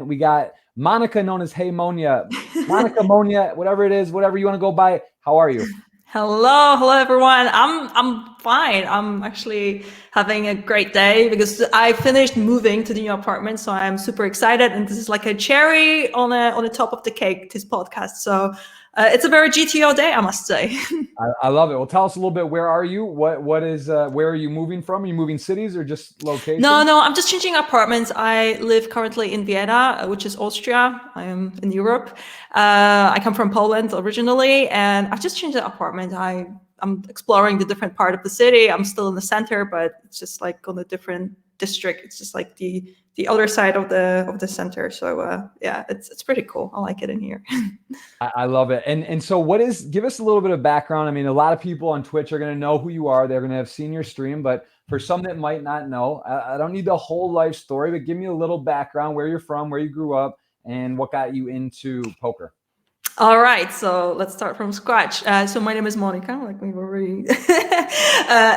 We got Monica, known as HeyMonia. Monica, Monia, whatever it is, whatever you want to go by. How are you? Hello everyone. I'm fine. I'm actually having a great day because I finished moving to the new apartment, so I'm super excited. And this is like a cherry on the top of the cake. This podcast, so it's a very GTO day, I must say. I love it. Well, tell us a little bit. Where are you? What is? Where are you moving from? Are you moving cities or just No, location? no, I'm just changing apartments. I live currently in Vienna, which is Austria. I am in Europe. I come from Poland originally, and I've just changed the apartment. I'm exploring the different part of the city. I'm still in the center, but it's just like on a different district. It's just like the other side of the center. So yeah, it's pretty cool. I like it in here. I love it. And so what is? Give us a little bit of background. I mean, a lot of people on Twitch are going to know who you are. They're going to have seen your stream, but for some that might not know, I don't need the whole life story, but give me a little background, where you're from, where you grew up, and what got you into poker. All right, so let's start from scratch. So my name is Monica, like we've already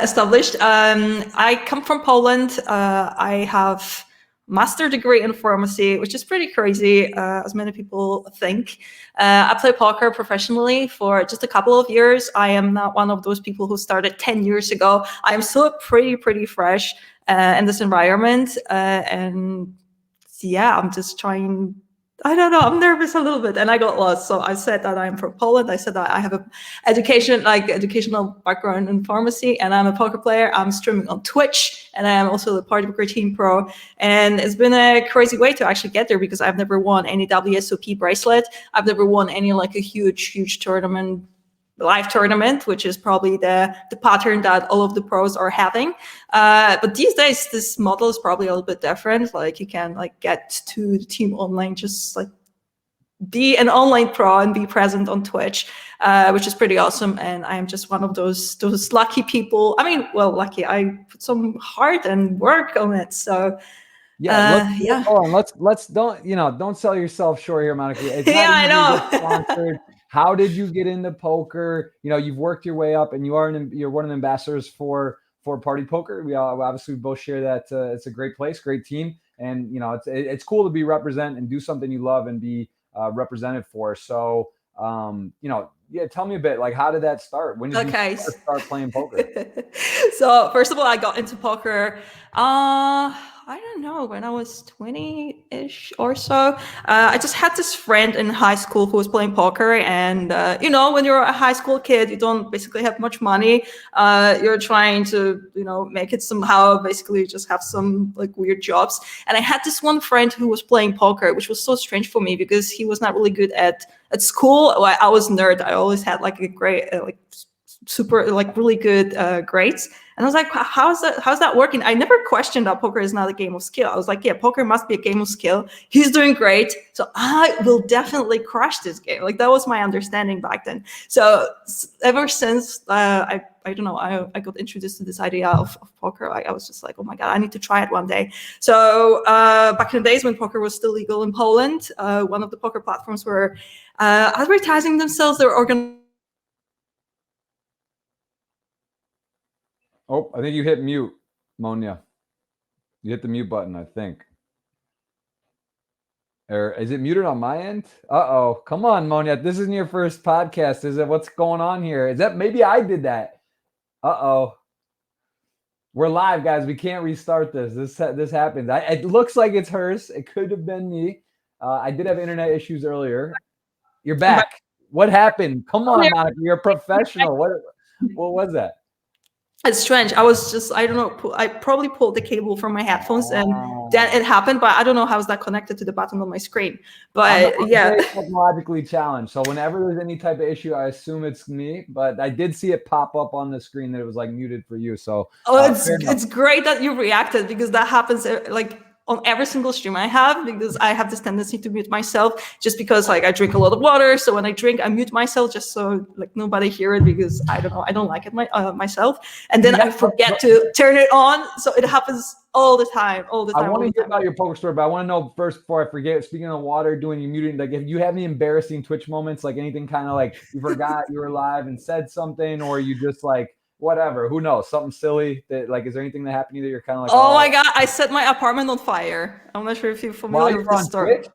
established. I come from Poland. I have master degree in pharmacy, which is pretty crazy, as many people think. I play poker professionally for just a couple of years. I am not one of those people who started 10 years ago. I am still pretty fresh in this environment, and yeah, I'm just trying. I don't know. I'm nervous a little bit, and I got lost. So I said that I'm from Poland. I said that I have a educational background in pharmacy, and I'm a poker player. I'm streaming on Twitch, and I am also the partypoker team pro. And it's been a crazy way to actually get there because I've never won any WSOP bracelet. I've never won any like a huge tournament, live tournament, which is probably the pattern that all of the pros are having. But these days, this model is probably a little bit different. Like you can like get to the team online, just like be an online pro and be present on Twitch, which is pretty awesome. And I am just one of those lucky people. I mean, well, lucky. I put some heart and work on it. So Yeah, let's yeah, hold on. Let's don't sell yourself short here, Monica. It's yeah, not I easy to get know. sponsored. How did you get into poker? You've worked your way up, and you're one of the ambassadors for Party Poker. We all, obviously we both share that. It's a great place, great team, and it's cool to be represent and do something you love and be represented for. So yeah, tell me a bit. Like, how did that start? When did you Okay. first start playing poker? So first of all, I got into poker. I don't know, when I was 20-ish or so. I just had this friend in high school who was playing poker, and when you're a high school kid, you don't basically have much money. You're trying to make it somehow. Basically, you just have some like weird jobs. And I had this one friend who was playing poker, which was so strange for me because he was not really good at school. I was nerd. I always had like a great like super like really good grades, and I was like, how's that working? I never questioned that poker is not a game of skill. I was like, yeah, poker must be a game of skill. He's doing great, so I will definitely crush this game. Like that was my understanding back then. So ever since I don't know, I got introduced to this idea of poker. I was just like, oh my god, I need to try it one day. So back in the days when poker was still legal in Poland, one of the poker platforms were advertising themselves. They were organizing. Oh, I think you hit mute, Monia. You hit the mute button, I think. Or is it muted on my end? Uh-oh. Come on, Monia. This isn't your first podcast, is it? What's going on here? Is that maybe I did that? Uh-oh. We're live, guys. We can't restart this. This happens. It looks like it's hers. It could have been me. I did have internet issues earlier. You're back. What happened? Come on, Monica. You're a professional. What was that? It's strange. I don't know, I probably pulled the cable from my headphones and then it happened, but I don't know how is that connected to the button on my screen. But I'm yeah. very technologically challenged. So whenever there's any type of issue, I assume it's me. But I did see it pop up on the screen that it was like muted for you. So It's great that you reacted because that happens like on every single stream I have, because I have this tendency to mute myself just because like I drink a lot of water. So when I drink, I mute myself just so like nobody hear it, because I don't know, I don't like it myself. And then I forget to turn it on. So it happens all the time. I want to hear about your poker story, but I want to know first before I forget. Speaking of water, doing your muting, like if you have any embarrassing Twitch moments, like anything kind of like you forgot you were live and said something, or you just like whatever. Who knows? Something silly that like, is there anything that happened to you that you're kind of like, Oh my God, I set my apartment on fire. I'm not sure if you're while familiar you with were this on story. Twitch?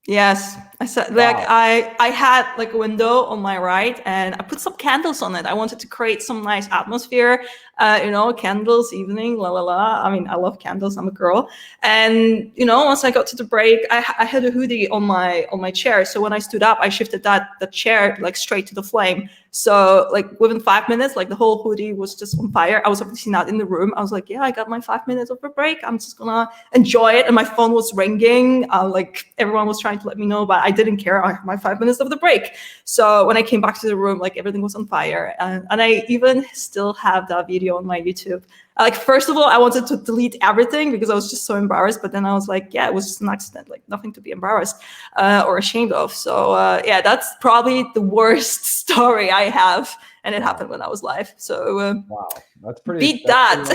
Yes, I said like I had like a window on my right, and I put some candles on it. I wanted to create some nice atmosphere, candles, evening, la la la. I mean, I love candles. I'm a girl, and once I got to the break, I had a hoodie on my chair. So when I stood up, I shifted the chair like straight to the flame. So like within 5 minutes, like the whole hoodie was just on fire. I was obviously not in the room. I was like, yeah, I got my 5 minutes of a break. I'm just gonna enjoy it. And my phone was ringing. Like everyone was trying to let me know, but I didn't care. I had my 5 minutes of the break. So when I came back to the room, like everything was on fire. And I even still have that video on my YouTube. Like, first of all, I wanted to delete everything because I was just so embarrassed. But then I was like, yeah, it was just an accident, like nothing to be embarrassed or ashamed of. So yeah, that's probably the worst story I have. And it happened when I was live. So wow, that's pretty. Beat that.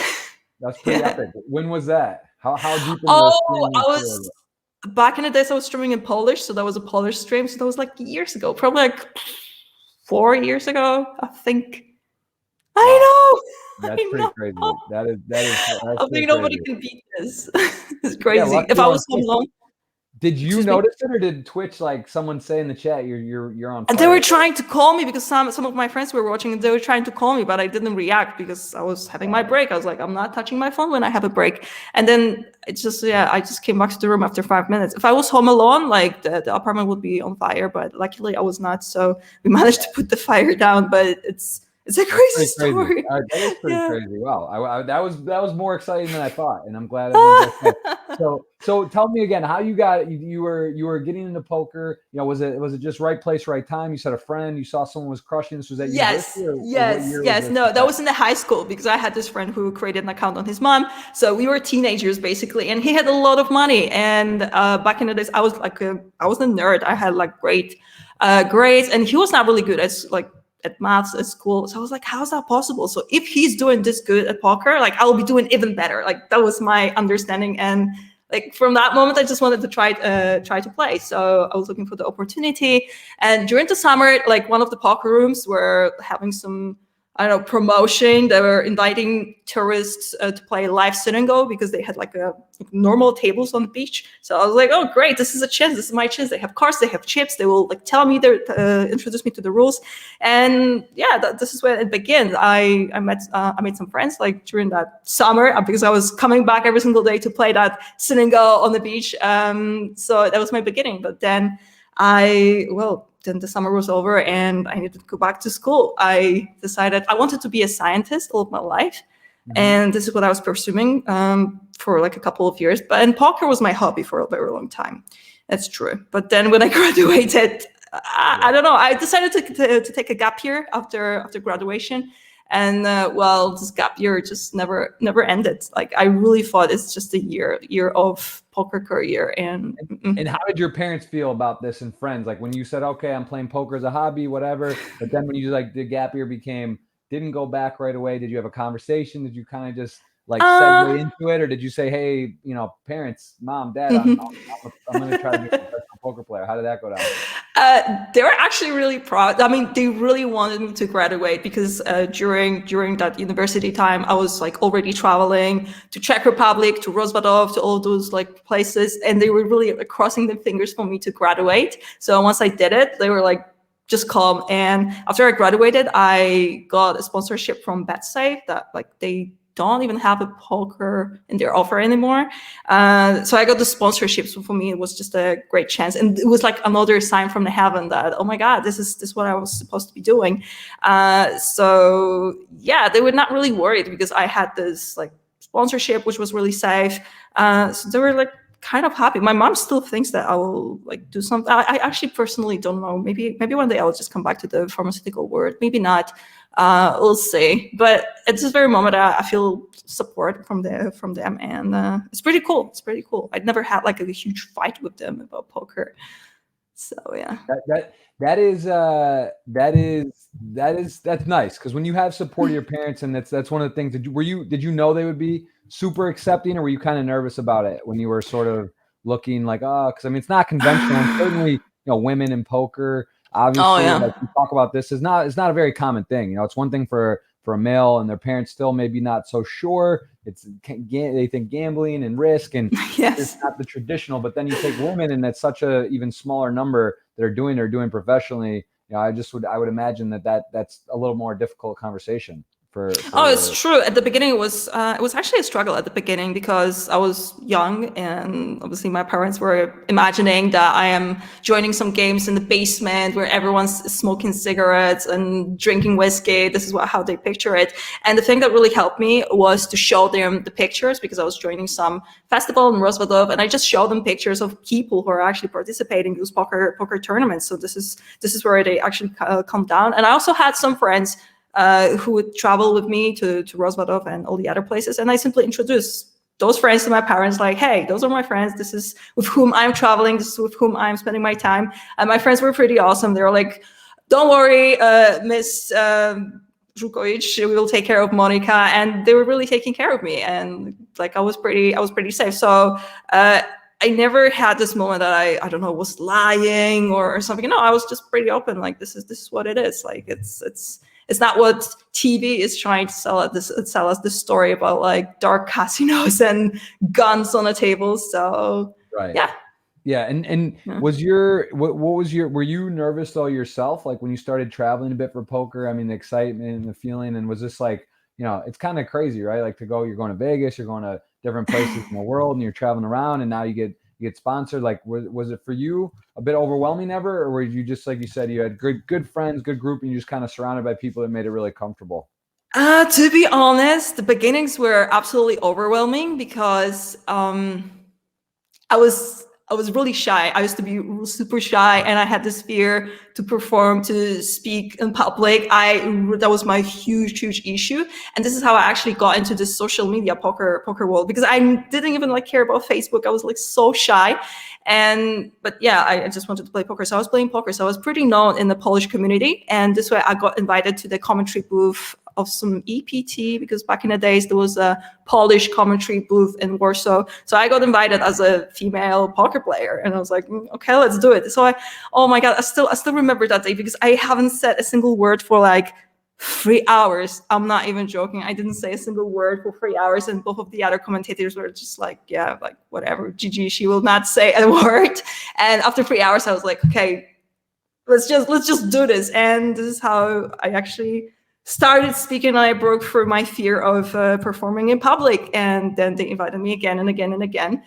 That's pretty epic. When was that? How deep into Oh, the I was back in the days. I was streaming in Polish, so that was a Polish stream. So that was like years ago, probably like 4 years ago, I think. Wow. I know. That's pretty crazy. That is. I think nobody can beat this. It's crazy. Yeah, if I was home alone. Did you notice it, or did Twitch like someone say in the chat you're on fire? And they were trying to call me because some of my friends were watching, and they were trying to call me, but I didn't react because I was having my break. I was like, I'm not touching my phone when I have a break. And then it's just I just came back to the room after 5 minutes. If I was home alone, like the apartment would be on fire, but luckily I was not. So we managed to put the fire down. But it's a crazy story. That is pretty crazy. Wow, that was more exciting than I thought, and I'm glad everyone's okay. So tell me again how you got you were getting into poker. Was it just right place, right time? You said a friend, you saw someone was crushing this. Was that yes. No, that was in the high school because I had this friend who created an account on his mom. So we were teenagers basically, and he had a lot of money. And back in the days, I was I was a nerd. I had like great grades, and he was not really good at maths at school. So I was like, how is that possible? So if he's doing this good at poker, like I'll be doing even better. Like that was my understanding. And like from that moment, I just wanted to try to play. So I was looking for the opportunity. And during the summer, like one of the poker rooms were having some, I don't know, promotion. They were inviting tourists to play live sit and go because they had like normal tables on the beach. So I was like, oh, great. This is a chance. This is my chance. They have cards. They have chips. They will like tell me, introduce me to the rules. And yeah, this is where it began. I made some friends like during that summer because I was coming back every single day to play that sit and go on the beach. So that was my beginning. But then then the summer was over and I needed to go back to school. I decided I wanted to be a scientist all of my life. Mm-hmm. And this is what I was pursuing for like a couple of years. And poker was my hobby for a very long time. That's true. But then when I graduated, I don't know, I decided to take a gap year after graduation. And this gap year just never ended. Like I really thought it's just a year of poker career. And how did your parents feel about this and friends? Like when you said, okay, I'm playing poker as a hobby, whatever. But then when you like the gap year didn't go back right away. Did you have a conversation? Did you kind of just like segue into it, or did you say, hey, parents, mom, dad, I'm going to try to be a professional poker player? How did that go down? They were actually really proud. I mean, they really wanted me to graduate because during that university time, I was like already traveling to Czech Republic, to Rozvadov, to all those like places, and they were really like, crossing their fingers for me to graduate. So once I did it, they were like, just come. And after I graduated, I got a sponsorship from BetSafe that like they don't even have a poker in their offer anymore. So I got the sponsorship. So for me, it was just a great chance. And it was like another sign from the heaven that, oh my God, this is what I was supposed to be doing. So yeah, they were not really worried because I had this like sponsorship, which was really safe. So they were like kind of happy. My mom still thinks that I will like do something. I actually personally don't know. Maybe one day I'll just come back to the pharmaceutical world. Maybe not. We'll see. But at this very moment, I feel support from them, and it's pretty cool. It's pretty cool. I'd never had like a huge fight with them about poker. So yeah. That's nice, because when you have support of your parents, and that's one of the things. Did you know they would be super accepting, or were you kind of nervous about it when you were sort of looking like, because I mean it's not conventional, and certainly women in poker, obviously, like we talk about this, it's not a very common thing. It's one thing for for a male, and their parents still maybe not so sure. They think gambling and risk, and Yes. it's not the traditional. But then you take women, and that's such a even smaller number that are doing professionally. You know, I would imagine that's a little more difficult conversation. Oh, it's true. At the beginning, it was actually a struggle at the beginning because I was young, and obviously my parents were imagining that I am joining some games in the basement where everyone's smoking cigarettes and drinking whiskey. This is how they picture it. And the thing that really helped me was to show them the pictures, because I was joining some festival in Rosvadov, and I just showed them pictures of people who are actually participating in those poker tournaments. So this is where they actually come down. And I also had some friends who would travel with me to Rosvadov and all the other places. And I simply introduced those friends to my parents, like, hey, those are my friends. This is with whom I'm traveling. This is with whom I'm spending my time. And my friends were pretty awesome. They were like, don't worry, Miss Zhukovic, we will take care of Monica. And they were really taking care of me. And like, I was pretty safe. So I never had this moment that I don't know, was lying or something. No, I was just pretty open. Like, this is what it is. Like, it's not what TV is trying to sell us this story about like dark casinos and guns on a table. So right. Yeah. And was were you nervous though yourself? Like when you started traveling a bit for poker, I mean, the excitement and the feeling, and was this like, you know, it's kind of crazy, right? Like you're going to Vegas, you're going to different places in the world, and you're traveling around, and now you get sponsored. Like, was it for you a bit overwhelming ever, or were you just, like you said, you had good friends, good group, and you just kind of surrounded by people that made it really comfortable? To be honest, the beginnings were absolutely overwhelming because I was really shy. I used to be super shy, and I had this fear to perform, to speak in public. That was my huge issue. And this is how I actually got into this social media poker world, because I didn't even like care about Facebook. I was like so shy. But yeah, I just wanted to play poker. So I was playing poker. So I was pretty known in the Polish community. And this way I got invited to the commentary booth of some EPT, because back in the days there was a Polish commentary booth in Warsaw. So I got invited as a female poker player, and I was like, okay, let's do it. So oh my God, I still remember that day, because I haven't said a single word for like 3 hours. I'm not even joking. I didn't say a single word for 3 hours, and both of the other commentators were just like, yeah, like whatever, GG, she will not say a word. And after 3 hours, I was like, okay, let's just do this. And this is how I actually started speaking, and I broke through my fear of performing in public. And then they invited me again and again and again.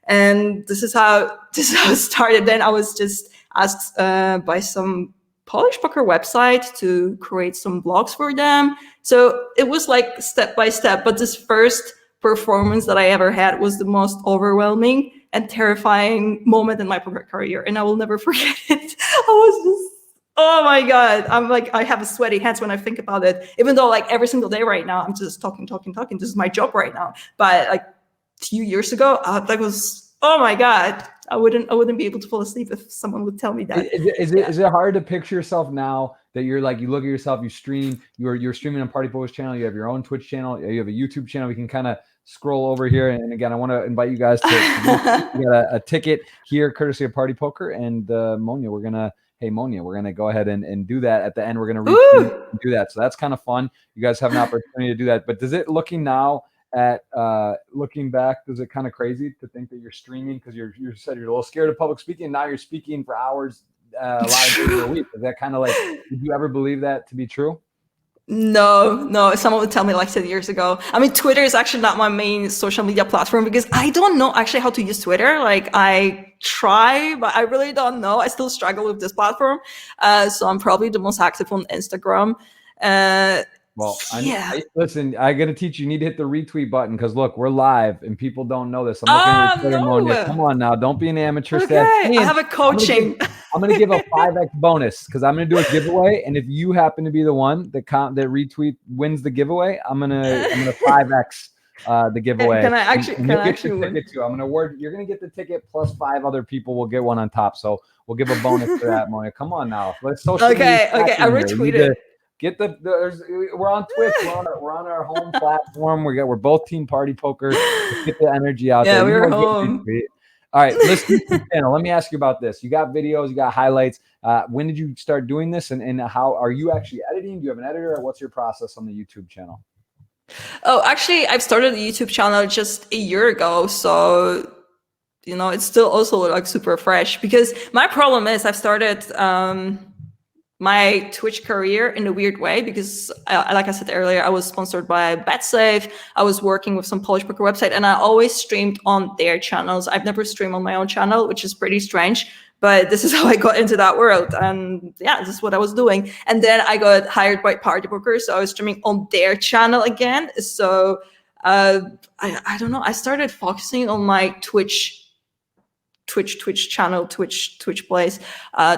And this is how it started. Then I was just asked by some Polish poker website to create some blogs for them. So it was like step by step. But this first performance that I ever had was the most overwhelming and terrifying moment in my poker career. And I will never forget it. I was just, oh my God. I'm like, I have sweaty hands when I think about it, even though like every single day right now, I'm just talking. This is my job right now. But like a few years ago, that was, oh my God. I wouldn't be able to fall asleep if someone would tell me that. Is it hard to picture yourself now that you're like, you look at yourself, you stream, you're streaming on Party Poker's channel, you have your own Twitch channel, you have a YouTube channel. We can kind of scroll over here. And again, I want to invite you guys to we got a ticket here courtesy of Party Poker, and Monia, we're going to go ahead and do that at the end. We're going to do that. So that's kind of fun. You guys have an opportunity to do that. But does it, looking back, is it kind of crazy to think that you're streaming, because you said you're a little scared of public speaking, and now you're speaking for hours a lot of days a week? Is that kind of like, did you ever believe that to be true? No. Someone would tell me like 10 years ago. I mean, Twitter is actually not my main social media platform, because I don't know actually how to use Twitter. Like I try, but I really don't know. I still struggle with this platform. So I'm probably the most active on Instagram. Well, listen, I got to teach you. You need to hit the retweet button, because look, we're live and people don't know this. I'm looking at your Twitter, Monia. Come on now, don't be an amateur. Okay, I have a coaching. I'm going to give a 5x bonus, because I'm going to do a giveaway, and if you happen to be the one that retweet wins the giveaway, I'm going to 5x the giveaway. Can I actually win? I'm going to award. You're going to get the ticket plus 5 other people will get one on top. So we'll give a bonus for that, Monia. Come on now, let's social. Okay, I retweeted. We're on Twitch. We're on our home platform. We're both Team Party Poker. Let's get the energy out there. Yeah, we're home. All right, list YouTube channel. Let me ask you about this. You got videos, you got highlights. When did you start doing this, and how are you actually editing? Do you have an editor, or what's your process on the YouTube channel? Oh, actually, I've started a YouTube channel just a year ago, so it's still also like super fresh. Because my problem is I've started my Twitch career in a weird way because, like I said earlier, I was sponsored by BetSafe. I was working with some Polish poker website, and I always streamed on their channels. I've never streamed on my own channel, which is pretty strange. But this is how I got into that world, and yeah, this is what I was doing. And then I got hired by partypoker, so I was streaming on their channel again. So I don't know. I started focusing on my Twitch channel, Twitch plays,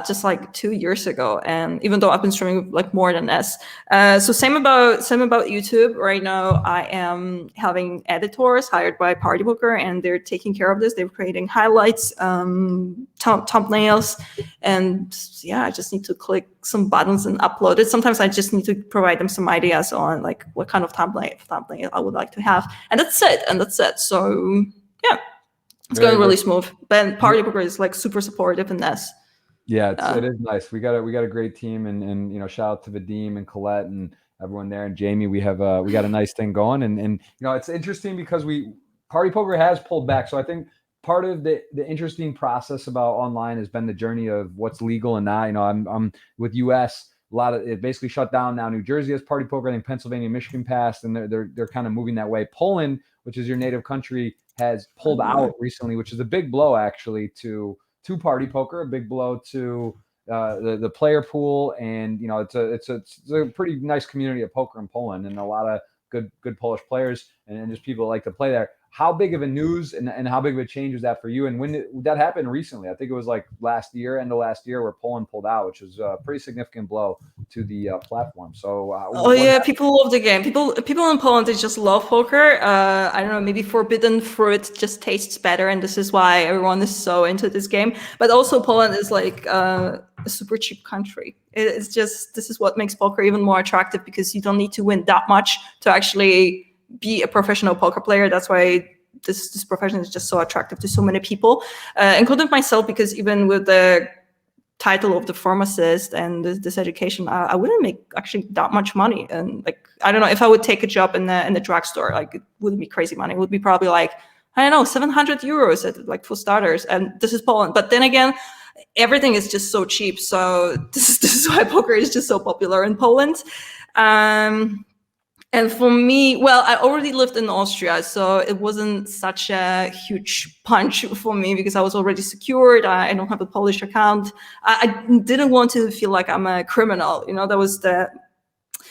just like 2 years ago. And even though I've been streaming like more than this, so same about YouTube. Right now, I am having editors hired by partypoker, and they're taking care of this. They're creating highlights, thumbnails, and yeah, I just need to click some buttons and upload it. Sometimes I just need to provide them some ideas on like what kind of thumbnail I would like to have, and that's it. So yeah. It's going really smooth. But partypoker is like super supportive in this. Yeah, it is nice. We got a great team, and shout out to Vadim and Colette and everyone there, and Jamie. We got a nice thing going, and it's interesting because partypoker has pulled back. So I think part of the interesting process about online has been the journey of what's legal and not. I'm with US. A lot of it basically shut down now. New Jersey has partypoker. I think Pennsylvania, Michigan passed, and they're kind of moving that way. Poland, which is your native country, has pulled out recently, which is a big blow actually to partypoker, a big blow to the player pool, and it's a pretty nice community of poker in Poland, and a lot of good Polish players and just people that like to play there. How big of a news and how big of a change was that for you? And when did that happen recently? I think it was like end of last year, where Poland pulled out, which was a pretty significant blow to the platform. So, people love the game. People in Poland, they just love poker. I don't know, maybe forbidden fruit just tastes better, and this is why everyone is so into this game. But also, Poland is like a super cheap country. It's just, this is what makes poker even more attractive, because you don't need to win that much to actually be a professional poker player. That's why this profession is just so attractive to so many people, including myself, because even with the title of the pharmacist and this education, I wouldn't make actually that much money. And like, I don't know, if I would take a job in the drugstore, like it wouldn't be crazy money. It would be probably like, I don't know, 700 euros like for starters. And this is Poland. But then again, everything is just so cheap. So this is why poker is just so popular in Poland. And for me, well, I already lived in Austria, so it wasn't such a huge punch for me because I was already secured. I don't have a Polish account. I didn't want to feel like I'm a criminal. That was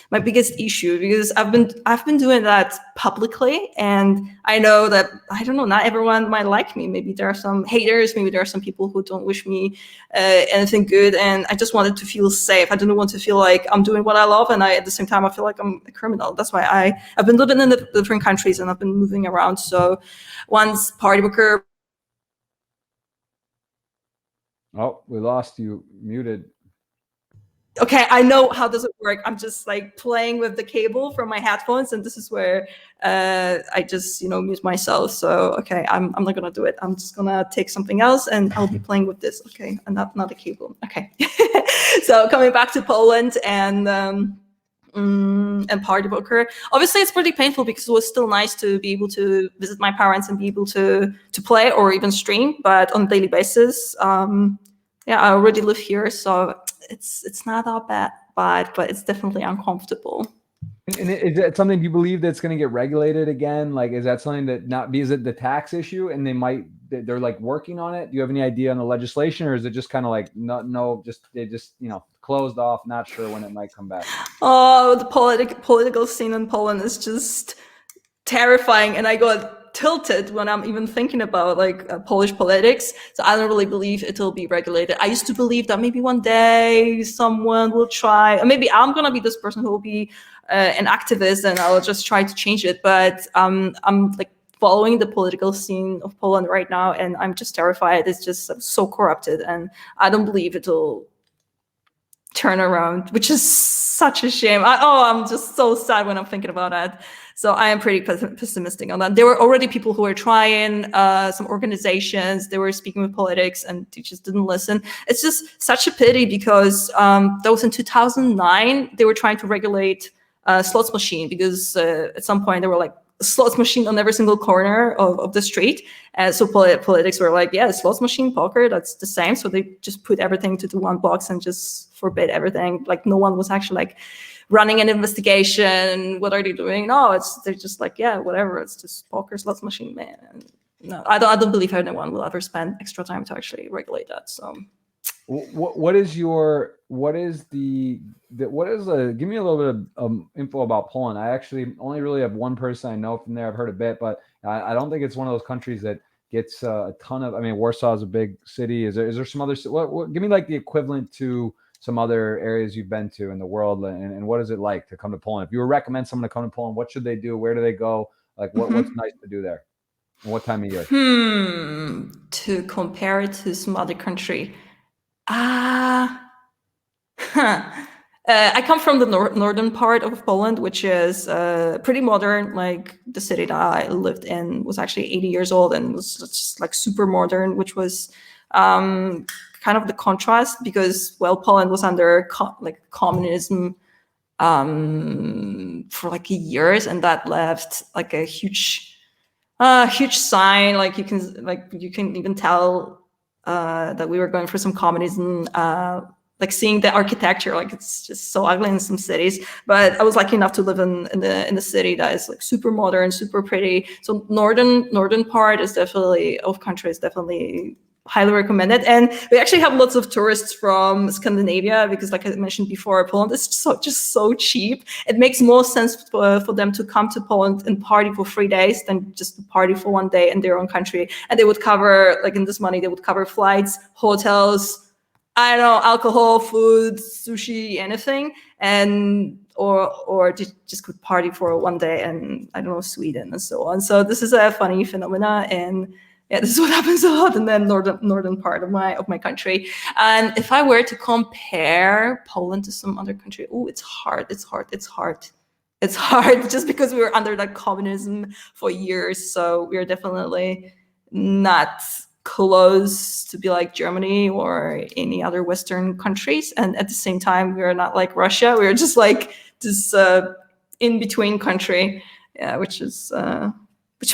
my biggest issue, because I've been doing that publicly, and I know that, I don't know, not everyone might like me. Maybe there are some haters, maybe there are some people who don't wish me anything good, and I just wanted to feel safe. I didn't want to feel like I'm doing what I love, and at the same time I feel like I'm a criminal. That's why I've been living in the different countries, and I've been moving around. So once partypoker. Oh, we lost you. Muted. Okay, I know how does it work. I'm just like playing with the cable from my headphones, and this is where I just mute myself. So okay, I'm not gonna do it. I'm just gonna take something else, and I'll be playing with this. Okay, and not a cable. Okay. So coming back to Poland and partypoker. Obviously, it's pretty painful because it was still nice to be able to visit my parents and be able to play or even stream, but on a daily basis. Yeah, I already live here, so it's not that bad, but it's definitely uncomfortable. And is that something you believe that's going to get regulated again? Like, is that something that is it the tax issue, and they're like working on it? Do you have any idea on the legislation, or is it just kind of like they just closed off, not sure when it might come back? Oh, the political scene in Poland is just terrifying, and I got tilted when I'm even thinking about like Polish politics. So I don't really believe it'll be regulated. I used to believe that maybe one day someone will try, or maybe I'm gonna be this person who will be an activist, and I'll just try to change it. But I'm like following the political scene of Poland right now, and I'm just terrified. It's just so corrupted, and I don't believe it'll turnaround, which is such a shame. I'm just so sad when I'm thinking about that. So I am pretty pessimistic on that. There were already people who were trying, some organizations, they were speaking with politics, and they just didn't listen. It's just such a pity because that was in 2009. They were trying to regulate slots machine because at some point they were like, slots machine on every single corner of the street. So politics were like, yeah, slots machine, poker, that's the same. So they just put everything to the one box and just forbid everything. Like no one was actually like running an investigation. What are they doing? No, they're just like, yeah, whatever. It's just poker, slots machine, man. And no, I don't believe anyone will ever spend extra time to actually regulate that. So what is give me a little bit of info about Poland. I actually only really have one person I know from there. I've heard a bit, but I don't think it's one of those countries that gets a ton of, I mean, Warsaw is a big city. Is there some other, give me like the equivalent to some other areas you've been to in the world, and what is it like to come to Poland? If you would recommend someone to come to Poland, what should they do? Where do they go? Like what's nice to do there? And what time of year? To compare it to some other country. I come from the northern part of Poland, which is pretty modern. Like the city that I lived in was actually 80 years old and was just like super modern, which was kind of the contrast because, well, Poland was under communism for like years, and that left like a huge sign. Like you can even tell that we were going through some communism. Like seeing the architecture, like it's just so ugly in some cities. But I was lucky enough to live in the city that is like super modern, super pretty. So northern part is definitely of country is definitely highly recommended. And we actually have lots of tourists from Scandinavia because, like I mentioned before, Poland is just so cheap. It makes more sense for them to come to Poland and party for 3 days than just to party for 1 day in their own country. And they would cover, like in this money, they would cover flights, hotels, I don't know, alcohol, food, sushi, anything, and or just could party for 1 day in, I don't know, Sweden and so on. So this is a funny phenomena, and yeah, this is what happens a lot in the northern part of my country. And if I were to compare Poland to some other country, it's hard just because we were under that communism for years. So we are definitely not close to be like Germany or any other Western countries, and at the same time we are not like Russia. We're just like this in between country, which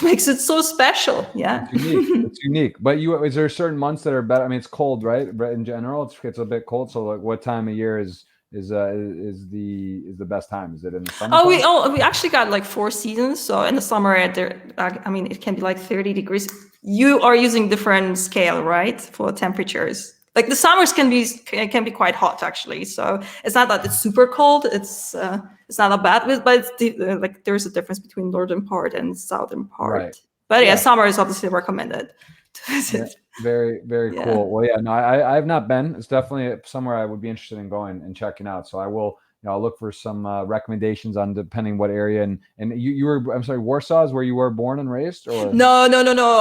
makes it so special. Yeah, it's unique. But is there certain months that are better? I mean, it's cold, right? But in general, it's a bit cold. So like, what time of year is the best time? Is it in the summer? We actually got like 4 seasons. So in the summer, I mean, it can be like 30 degrees. You are using different scale, right, for temperatures. Like the summers can be quite hot actually. So it's not that it's super cold. It's not that bad, but it's like there's a difference between northern part and southern part. Right. But yeah, summer is obviously recommended to visit. Yeah, very, very cool. Well, yeah, no, I have not been. It's definitely somewhere I would be interested in going and checking out. So I will. I'll look for some recommendations on depending what area. And you were, I'm sorry, Warsaw is where you were born and raised, or? No.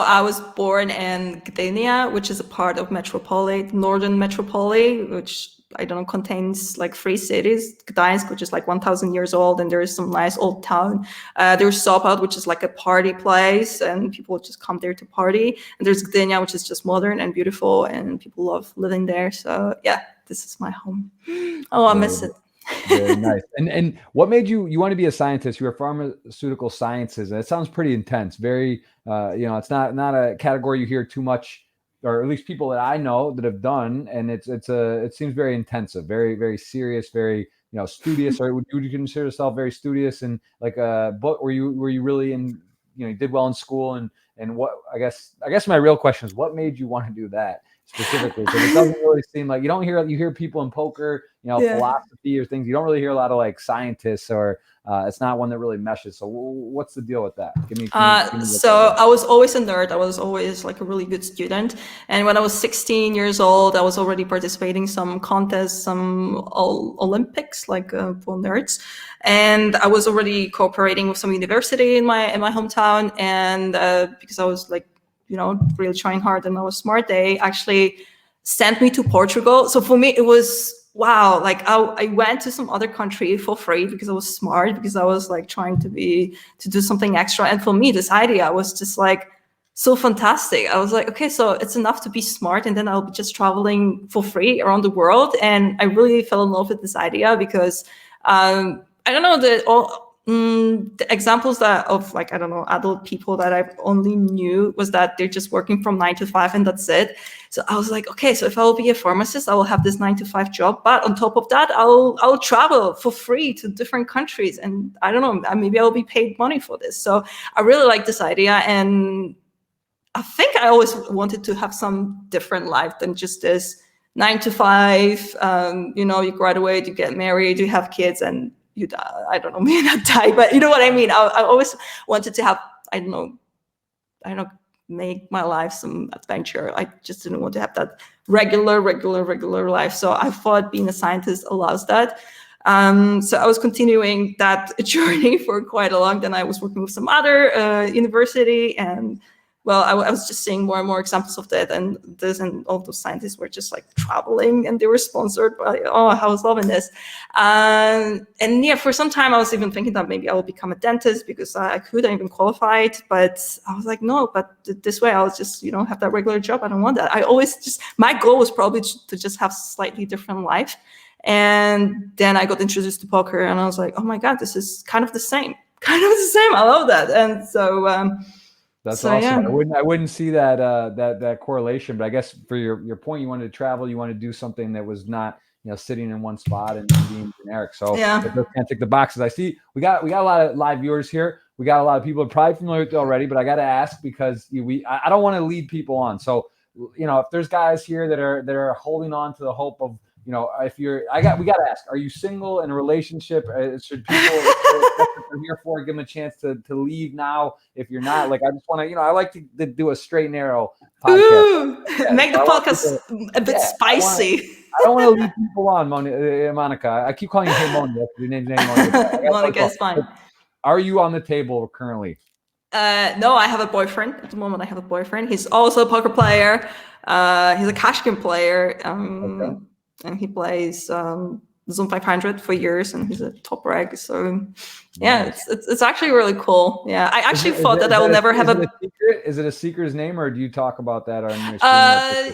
I was born in Gdynia, which is a part of northern metropole, which I don't know, contains like 3 cities. Gdańsk, which is like 1,000 years old, and there is some nice old town. There's Sopot, which is like a party place, and people just come there to party. And there's Gdynia, which is just modern and beautiful, and people love living there. So yeah, this is my home. Oh, I miss it. Very nice. And what made you want to be a scientist? You were pharmaceutical sciences, and it sounds pretty intense. Very, it's not a category you hear too much, or at least people that I know that have done. And it seems very intensive, very, very serious, very, studious. Or would you consider yourself very studious and like but were you really in, you did well in school and what, I guess my real question is, what made you want to do that specifically? Because it doesn't really seem like you hear people in poker, philosophy or things. You don't really hear a lot of like scientists, or it's not one that really meshes. So what's the deal with that? Give me so I was always a nerd. I was always like a really good student. And when I was 16 years old, I was already participating in some contests, some Olympics, like for nerds. And I was already cooperating with some university in my hometown. And because I was like, really trying hard and I was smart, they actually sent me to Portugal. So for me, it was wow, like I went to some other country for free because I was smart, because I was like trying to do something extra. And for me, this idea was just like so fantastic. I was like, okay, so it's enough to be smart, and then I'll be just traveling for free around the world. And I really fell in love with this idea because I don't know, the examples that of like, I don't know, adult people that I've only knew was that they're just working from 9 to 5 and that's it. So I was like, okay, so if I will be a pharmacist, I will have this 9 to 5 job, but on top of that, I'll travel for free to different countries, and I don't know, maybe I'll be paid money for this. So I really like this idea, and I think I always wanted to have some different life than just this 9 to 5. You graduate, you get married, you have kids, and you die. I don't know, maybe not die, but you know what I mean. I always wanted to have, I don't know, make my life some adventure. I just didn't want to have that regular life. So I thought being a scientist allows that. So I was continuing that journey for quite a long. Then I was working with some other university, and well, I was just seeing more and more examples of that, and all those scientists were just like traveling, and they were sponsored by, I was loving this. And yeah, for some time I was even thinking that maybe I will become a dentist because I couldn't even qualify it, but I was like, no, but this way I'll just, have that regular job. I don't want that. My goal was probably to just have slightly different life. And then I got introduced to poker, and I was like, oh my God, this is kind of the same. I love that. And so, that's so, awesome. yeah. I wouldn't see that that correlation, but I guess for your point, you wanted to travel, you wanted to do something that was not, sitting in one spot and being generic. So Yeah. it does kind of tick the boxes. I see we got a lot of live viewers here. We got a lot of people probably familiar with it already, but I got to ask because I don't want to lead people on. So if there's guys here that are holding on to the hope of, we got to ask, are you single, in a relationship? Should people, that's what they're here for, give them a chance to leave now if you're not. Like, I just want to, I like to do a straight and narrow podcast. Ooh, Yeah, make the podcast a bit spicy. I don't want to lead people on, Monica. I keep calling you HeyMonia. Your name's HeyMonia. Monica is fine. Are you on the table currently? No, I have a boyfriend. At the moment, I have a boyfriend. He's also a poker player. He's a cash game player. Okay. And he plays Zone 500 for years, and he's a top reg. So yeah, it's actually really cool. Yeah, I actually thought that I will never have a secret. Is it a secret name, or do you talk about that on your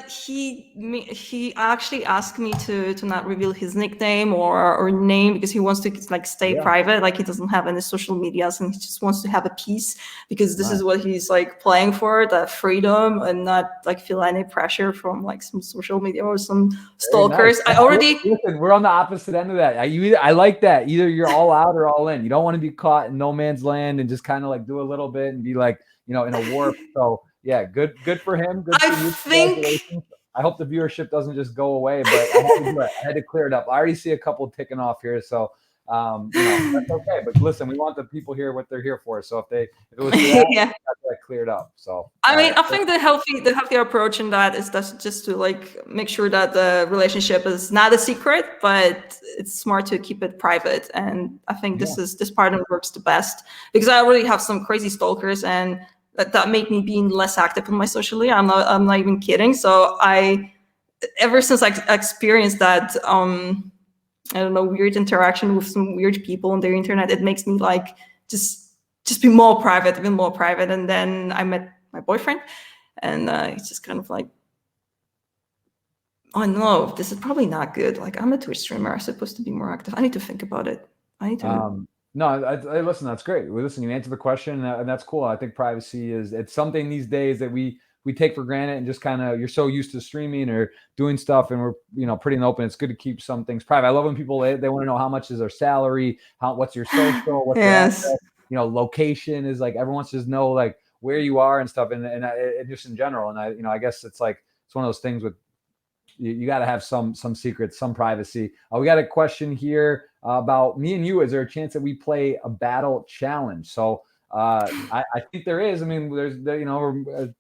stream? He actually asked me to not reveal his nickname or name, because he wants to like stay private. Like, he doesn't have any social medias, and he just wants to have a peace, because this is what he's like playing for, that freedom, and not like feel any pressure from like some social media or some stalkers. Nice. Listen, we're on the opposite end of that. I like that. Either you're all out or all in. You don't want to be caught in no man's land and just kind of like do a little bit and be like, in a warp. So yeah, good for him. Good for you. I hope the viewership doesn't just go away, but I had to clear it up. I already see a couple ticking off here, so that's okay. But listen, we want the people here what they're here for. So if it was that cleared up. So I mean, I think the healthy approach in that is just to like make sure that the relationship is not a secret, but it's smart to keep it private. And I think this pattern works the best, because I already have some crazy stalkers, and that made me being less active on my social media. I'm not even kidding. So ever since I experienced that I don't know, weird interaction with some weird people on the internet, it makes me like just be more private, even more private. And then I met my boyfriend, and it's just kind of like, oh no, this is probably not good. Like, I'm a Twitch streamer, I'm supposed to be more active. I need to think about it. I need to. No, listen, that's great. Listen, you answered the question, and that's cool. I think privacy it's something these days that we take for granted, and just kind of, you're so used to streaming or doing stuff, and we're pretty open. It's good to keep some things private. I love when people they want to know how much is their salary, what's your social, what's your address, location is, like, everyone wants to just know like where you are and stuff, and just in general. And I guess it's like, it's one of those things with you got to have some secrets, some privacy. We got a question here about me and you. Is there a chance that we play a battle challenge? So I think there is. I mean, there's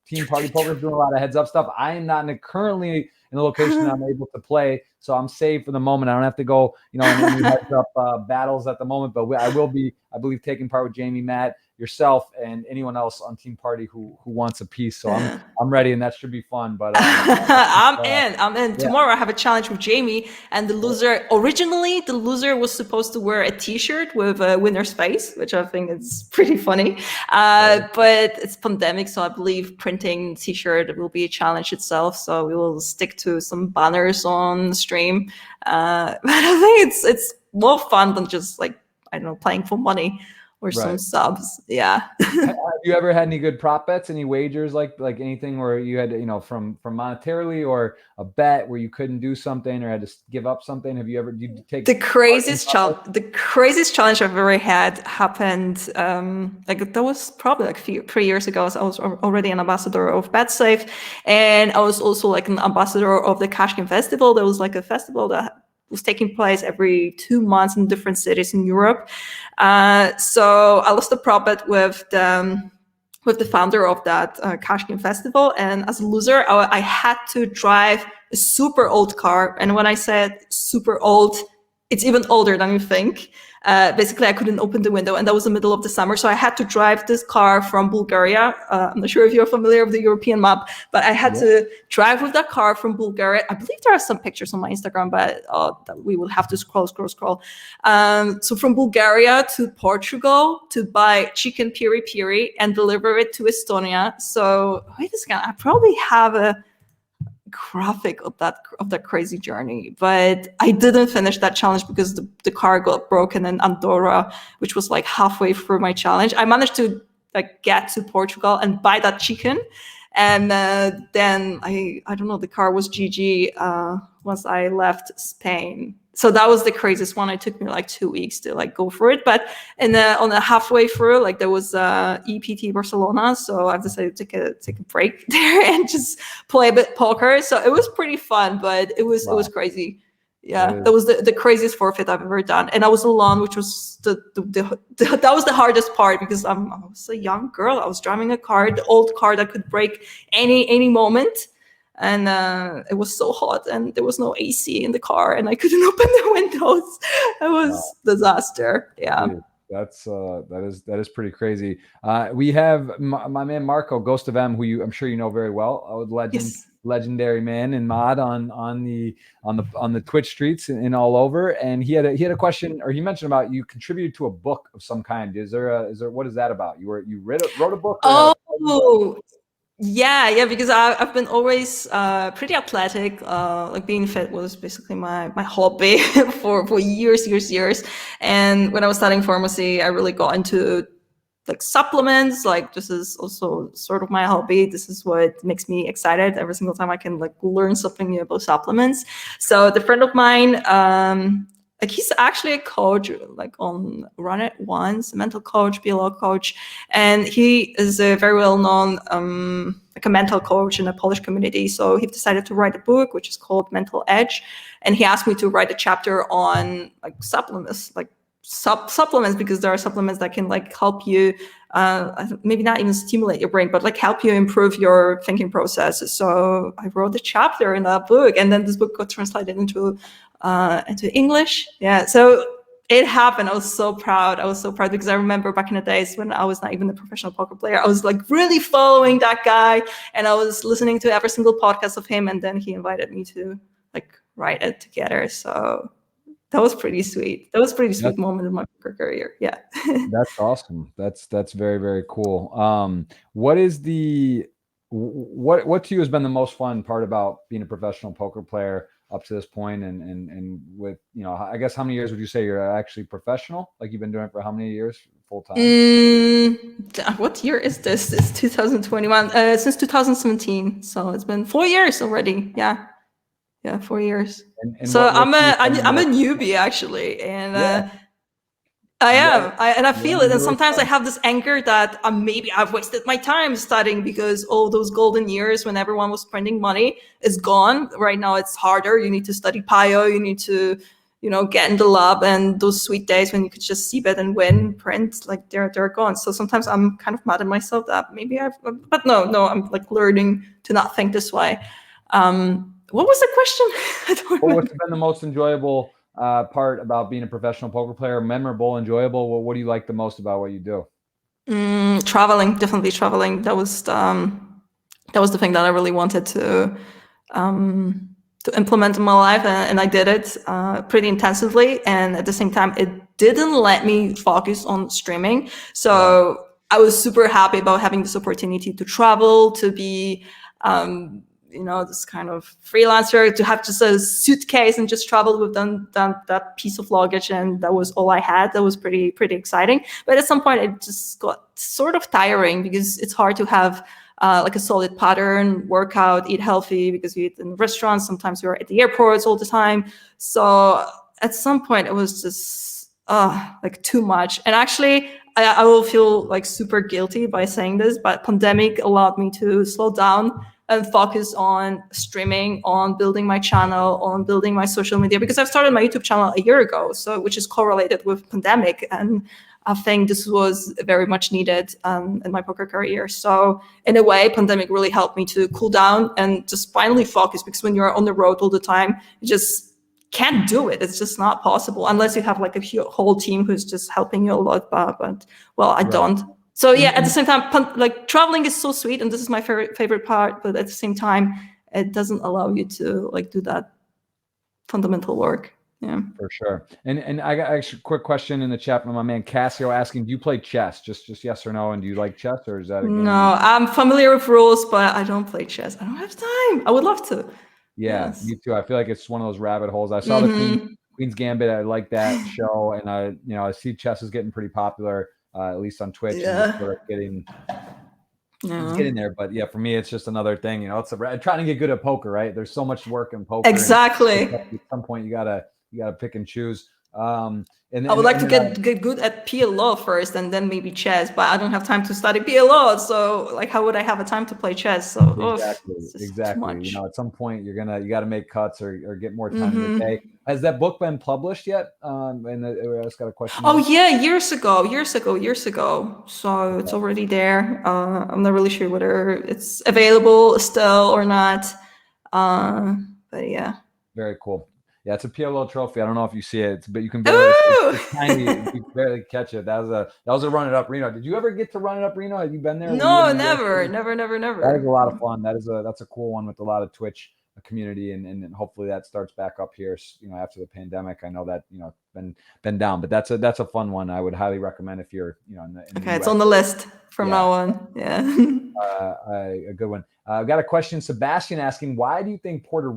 Team Party Poker is doing a lot of heads up stuff. I am not currently in the location that I'm able to play. So I'm safe for the moment. I don't have to go, in any heads up battles at the moment, but I will be, I believe, taking part with Jamie, Matt, yourself, and anyone else on Team Party who wants a piece. So I'm ready, and that should be fun. But I'm in. Yeah. Tomorrow I have a challenge with Jamie, and the loser. Originally, the loser was supposed to wear a T-shirt with a winner's face, which I think is pretty funny. But it's pandemic, so I believe printing T-shirt will be a challenge itself. So we will stick to some banners on stream. But I think it's more fun than just like, I don't know, playing for money or some subs. Yeah. Have you ever had any good prop bets, any wagers, like anything where you had to, from monetarily, or a bet where you couldn't do something or had to give up something? Have you ever, did you take the craziest challenge I've ever had happened, like that was probably like 3 years ago. So I was already an ambassador of BetSafe, and I was also like an ambassador of the Cash Game Festival. There was like a festival that was taking place every 2 months in different cities in Europe. So I lost a prop bet with the founder of that Cash Game Festival, and as a loser, I had to drive a super old car. And when I said super old, it's even older than you think. Basically, I couldn't open the window, and that was the middle of the summer. So I had to drive this car from Bulgaria. I'm not sure if you're familiar with the European map, but I had to drive with that car from Bulgaria. I believe there are some pictures on my Instagram, but we will have to scroll. So from Bulgaria to Portugal to buy chicken piri and deliver it to Estonia. So wait a second, I probably have a graphic of that crazy journey, but I didn't finish that challenge because the car got broken in Andorra, which was like halfway through my challenge. I managed to like get to Portugal and buy that chicken, and then I don't know, the car was GG once I left Spain. So that was the craziest one. It took me like 2 weeks to like go for it, but on the halfway through, like there was EPT Barcelona, so I decided to take a break there and just play a bit poker. So it was pretty fun, but it was crazy. Yeah, that was the craziest forfeit I've ever done, and I was alone, which was that was the hardest part because I was a young girl. I was driving a car, the old car that could break any moment. And it was so hot, and there was no AC in the car, and I couldn't open the windows. It was disaster. Yeah. Dude, that is pretty crazy. We have my man Marco, Ghost of M, who I'm sure you know very well, legendary man and mod on the Twitch streets and all over. And he had a question, or he mentioned about you contributed to a book of some kind. Is there what is that about? You wrote a book? Yeah, because I've been always pretty athletic. Like being fit was basically my hobby for years. And when I was studying pharmacy, I really got into like supplements. Like this is also sort of my hobby. This is what makes me excited every single time I can like learn something new about supplements. So the friend of mine, like he's actually a coach, like on Run It Once, a mental coach, BLO coach, and he is a very well-known like a mental coach in the Polish community. So he decided to write a book, which is called Mental Edge, and he asked me to write a chapter on like supplements, like supplements, because there are supplements that can like help you, maybe not even stimulate your brain, but like help you improve your thinking process. So I wrote a chapter in that book, and then this book got translated into English. Yeah, so it happened. I was so proud because I remember back in the days when I was not even a professional poker player, I was like really following that guy, and I was listening to every single podcast of him, and then he invited me to like write it together. So that was pretty sweet. That was a pretty sweet moment in my poker career. Yeah. That's awesome. That's very, very cool. What is what to you has been the most fun part about being a professional poker player up to this point, and with, I guess, how many years would you say you're actually professional? Like, you've been doing it for how many years full time? What year is this? It's 2021. Since 2017. So it's been 4 years already. Yeah, 4 years. And so I'm a newbie actually, and I am. I feel it. And sometimes I have this anger that maybe I've wasted my time studying, because all those golden years when everyone was printing money is gone. Right now it's harder. You need to study PIO. You need to, get in the lab, and those sweet days when you could just see bet and win, print, like they're gone. So sometimes I'm kind of mad at myself that maybe but no, I'm like learning to not think this way. What was the question? I don't Well, remember. what's been the most enjoyable part about being a professional poker player? Memorable, enjoyable. What do you like the most about what you do? Traveling, definitely traveling. That was the thing that I really wanted to implement in my life, and I did it pretty intensively. And at the same time, it didn't let me focus on streaming. So I was super happy about having this opportunity to travel, to be, this kind of freelancer, to have just a suitcase and just travel with that piece of luggage, and that was all I had. That was pretty exciting. But at some point, it just got sort of tiring because it's hard to have like a solid pattern, work out, eat healthy, because you eat in restaurants. Sometimes you're at the airports all the time. So at some point it was just like too much. And actually I will feel like super guilty by saying this, but pandemic allowed me to slow down and focus on streaming, on building my channel, on building my social media, because I've started my YouTube channel a year ago, so which is correlated with pandemic. And I think this was very much needed in my poker career. So in a way, pandemic really helped me to cool down and just finally focus, because when you're on the road all the time, you just can't do it. It's just not possible unless you have like a whole team who's just helping you a lot. But well, I don't. So yeah, at the same time, like traveling is so sweet, and this is my favorite part. But at the same time, it doesn't allow you to like do that fundamental work. Yeah, for sure. And I got actually a quick question in the chat from my man Cassio asking, do you play chess? Just yes or no? And do you like chess, or is that a game? No, I'm familiar with rules, but I don't play chess. I don't have time. I would love to. Yeah, Yes. me too. I feel like it's one of those rabbit holes. I saw the Queen's Gambit. I like that show, and I see chess is getting pretty popular, at least on Twitch. Yeah. And sort of getting there. But yeah, for me, it's just another thing. It's trying to get good at poker, right? There's so much work in poker. Exactly. At some point, you gotta pick and choose. And I would like to get good at PLO first, and then maybe chess. But I don't have time to study PLO, so like, how would I have a time to play chess? So exactly. At some point, you got to make cuts or get more time in the day. Has that book been published yet? And I just got a question. Oh yeah, years ago. So it's already there. I'm not really sure whether it's available still or not. But yeah. Very cool. Yeah, it's a PLO trophy. I don't know if you see it, but you can barely. It's tiny. You can barely catch it. That was a Run It Up Reno. Did you ever get to Run It Up Reno? Have you been there? No, never. That is a lot of fun. That's a cool one with a lot of Twitch community, and hopefully that starts back up here. After the pandemic. I know that been down, but that's a fun one. I would highly recommend if you're in the okay, it's on the list from now on. Yeah. A good one. I've got a question. Sebastian asking, why do you think from Puerto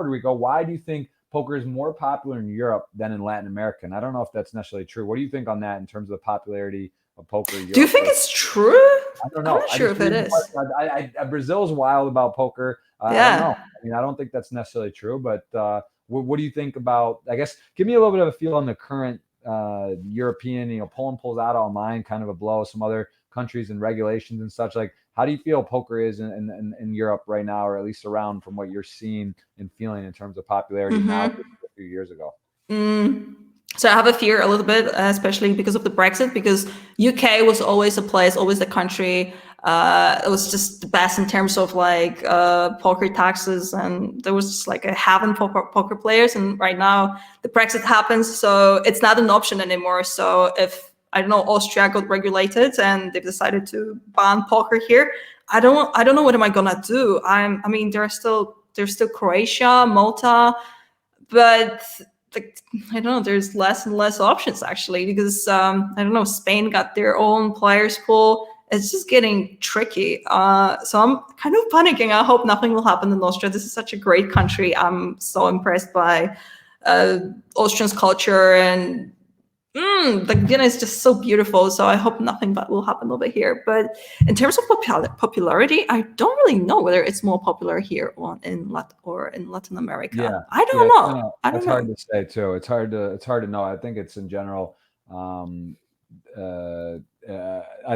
Rico, why do you think poker is more popular in Europe than in Latin America? And I don't know if that's necessarily true. What do you think on that in terms of the popularity of poker in Europe? Do you think it's true? I don't know. I'm not sure if it is. Brazil's wild about poker. I don't know. I mean, I don't think that's necessarily true, but what do you think about, I guess, give me a little bit of a feel on the current European, Poland pulls out online, kind of a blow, some other countries and regulations and such. Like, how do you feel poker is in Europe right now, or at least around from what you're seeing and feeling in terms of popularity now a few years ago? So I have a fear a little bit, especially because of the Brexit, because UK was always always the country. It was just the best in terms of like poker taxes, and there was just like a haven poker players. And right now the Brexit happens, so it's not an option anymore. So if Austria got regulated and they've decided to ban poker here, I don't know what am I gonna do. There's still Croatia, Malta, but like, I don't know, there's less and less options actually, because Spain got their own players pool. It's just getting tricky. So I'm kind of panicking. I hope nothing will happen in Austria. This is such a great country. I'm so impressed by Austrian's culture, and it's just so beautiful. So I hope nothing bad will happen over here. But in terms of popularity, I don't really know whether it's more popular here or in Latin America. Yeah, I don't know. It's hard to say too. It's hard to know. I think it's in general. I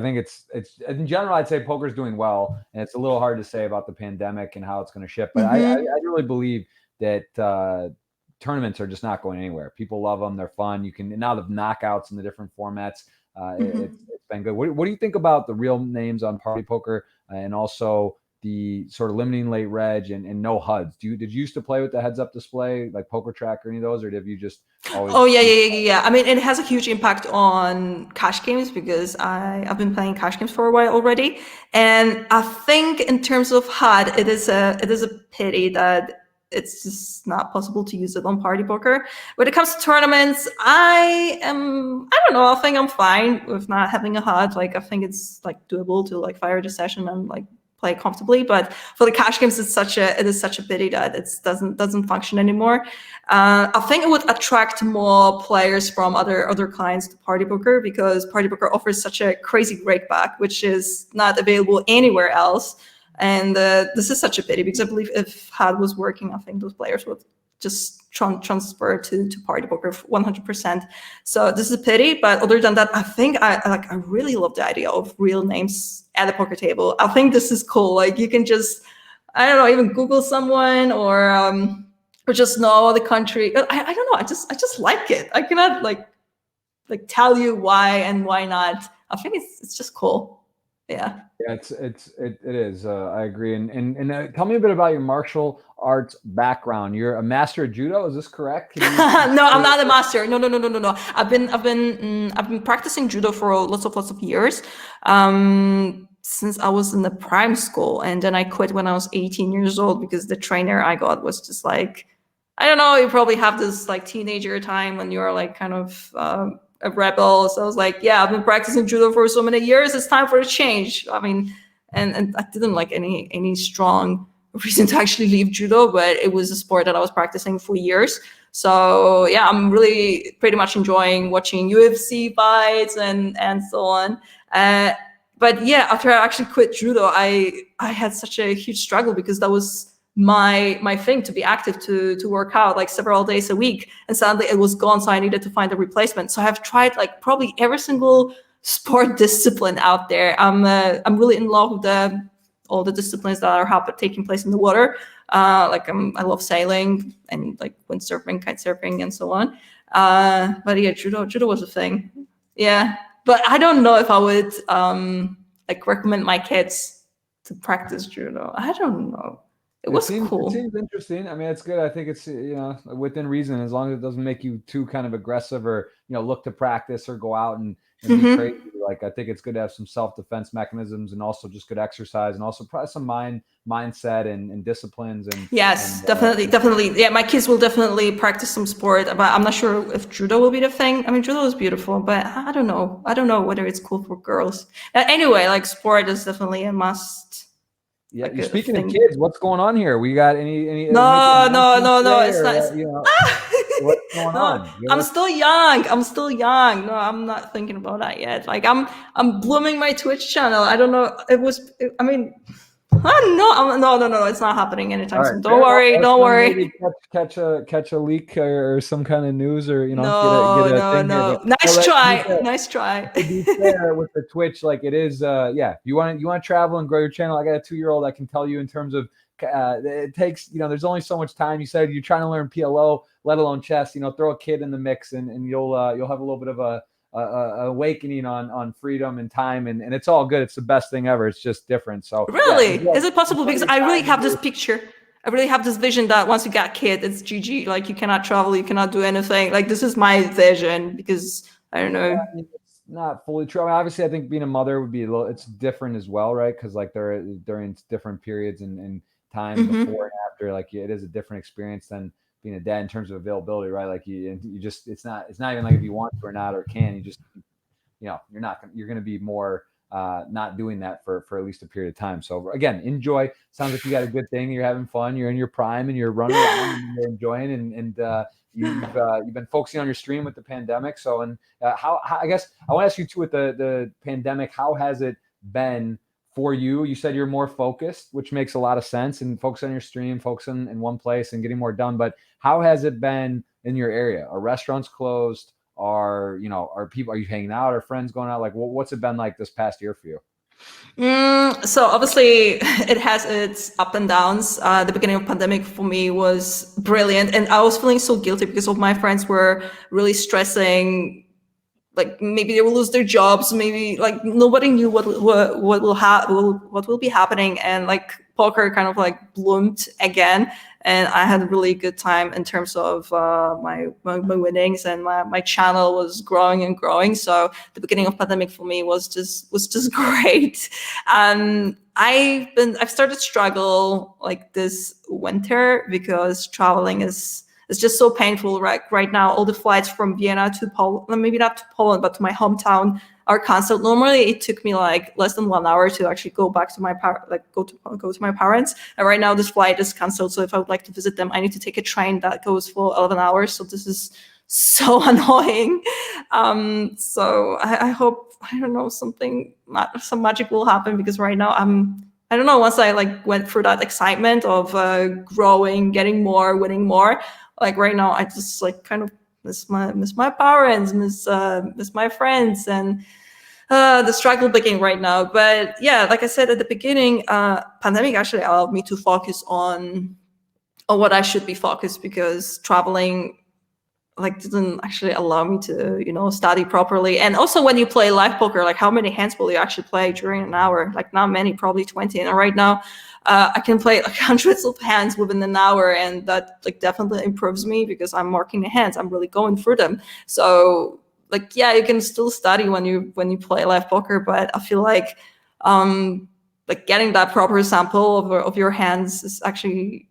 think it's in general, I'd say poker's doing well, and it's a little hard to say about the pandemic and how it's going to shift. But I really believe that tournaments are just not going anywhere. People love them; they're fun. You can now the knockouts and the different formats. It's been good. What do you think about the real names on Party Poker, and also the sort of limiting late reg and no HUDs. Did you used to play with the heads up display like Poker Track or any of those, or have you just always? Oh yeah. I mean, it has a huge impact on cash games because I've been playing cash games for a while already, and I think in terms of HUD, it is a pity that it's just not possible to use it on party poker. When it comes to tournaments, I don't know, I think I'm fine with not having a HUD. Like, I think it's like doable to like fire the session and like play comfortably. But for the cash games, it is such a pity that it doesn't function anymore. I think it would attract more players from other clients to party poker, because party poker offers such a crazy rakeback, which is not available anywhere else. And this is such a pity, because I believe if HUD was working, I think those players would just transfer to party poker 100%. So this is a pity. But other than that, I think I really love the idea of real names at the poker table. I think this is cool. Like, you can just, I don't know, even Google someone or just know the country. I don't know. I just like it. I cannot like tell you why and why not. I think it's just cool. Yeah. Yeah, it is. I agree. And tell me a bit about your martial arts background. You're a master of judo. Is this correct? No, I'm not a master. No. I've been practicing judo for lots of years, since I was in the prime school, and then I quit when I was 18 years old because the trainer I got was just like, I don't know. You probably have this like teenager time when you're like kind of a rebel. So I was like, yeah, I've been practicing judo for so many years. It's time for a change. I mean, and I didn't like any strong reason to actually leave judo, but it was a sport that I was practicing for years. So yeah, I'm really pretty much enjoying watching UFC fights and so on. But yeah, after I actually quit judo, I had such a huge struggle, because that was my thing, to be active, to work out like several days a week, and suddenly it was gone. So I needed to find a replacement. So I've tried like probably every single sport discipline out there. I'm really in love with all the disciplines that are taking place in the water. I love sailing and like windsurfing, kite surfing, and so on. But yeah, judo was a thing. Yeah, but I don't know if I would like recommend my kids to practice judo. I don't know. It seems cool. It seems interesting. I mean, it's good. I think it's, within reason, as long as it doesn't make you too kind of aggressive or, look to practice or go out and be crazy. Like, I think it's good to have some self-defense mechanisms, and also just good exercise, and also probably some mindset and disciplines. And yes, definitely. Yeah, my kids will definitely practice some sport, but I'm not sure if judo will be the thing. I mean, judo is beautiful, but I don't know. I don't know whether it's cool for girls. Anyway, like, sport is definitely a must. Yeah, like, speaking of kids, what's going on here? We got any? No, it's not. What's going on? I'm still young. No, I'm not thinking about that yet. Like, I'm blooming my Twitch channel. I don't know. I mean, no, it's not happening anytime soon. Don't worry. Catch a leak or some kind of news, or No. Nice try. To be fair with the Twitch, like, it is, you want to travel and grow your channel. I got a 2-year-old. I can tell you in terms of it takes, there's only so much time. You said you're trying to learn PLO, let alone chess. Throw a kid in the mix, and you'll have a little bit of a awakening on freedom and time, and it's all good. It's the best thing ever. It's just different. So really, is it possible? Because I really have this picture. I really have this vision that once you got kid, it's GG. Like, you cannot travel, you cannot do anything. Like, this is my vision, because I don't know. Yeah, I mean, it's not fully true. I mean, obviously, I think being a mother would be it's different as well, right? Because like during different periods and time before and after, like, it is a different experience than being a dad in terms of availability, right? Like, you just, it's not even like if you want to or not or can. You just, you're going to be more not doing that for at least a period of time. So again, enjoy. Sounds like you got a good thing. You're having fun. You're in your prime, and you're running around and you're enjoying. And you've been focusing on your stream with the pandemic. So, and how I guess I want to ask you too, with the pandemic, how has it been for you? You said you're more focused, which makes a lot of sense, and focus on your stream, focus in one place and getting more done. But how has it been in your area? Are restaurants closed? Are you hanging out? Are friends going out? Like, what's it been like this past year for you? So obviously it has its up and downs. The beginning of pandemic for me was brilliant, and I was feeling so guilty because all my friends were really stressing like maybe they will lose their jobs, maybe like nobody knew what will be happening, and like poker kind of like bloomed again, and I had a really good time in terms of my winnings, and my channel was growing and growing. So the beginning of pandemic for me was just great. I've started to struggle like this winter because traveling is just so painful right now. All the flights from Vienna to Poland, maybe not to Poland, but to my hometown are canceled. Normally, it took me like less than 1 hour to actually go back to go to my parents. And right now, this flight is canceled. So if I would like to visit them, I need to take a train that goes for 11 hours. So this is so annoying. So I hope, I don't know, some magic will happen, because right now I don't know, once I like went through that excitement of growing, getting more, winning more, like right now I just like kind of miss my parents, miss my friends, and the struggle begin right now. But yeah, like I said at the beginning, pandemic actually allowed me to focus on what I should be focused, because traveling like didn't actually allow me to, study properly. And also when you play live poker, like how many hands will you actually play during an hour? Like not many, probably 20. And right now I can play like hundreds of hands within an hour, and that like definitely improves me because I'm marking the hands. I'm really going through them. So like, yeah, you can still study when you play live poker, but I feel like getting that proper sample of your hands is actually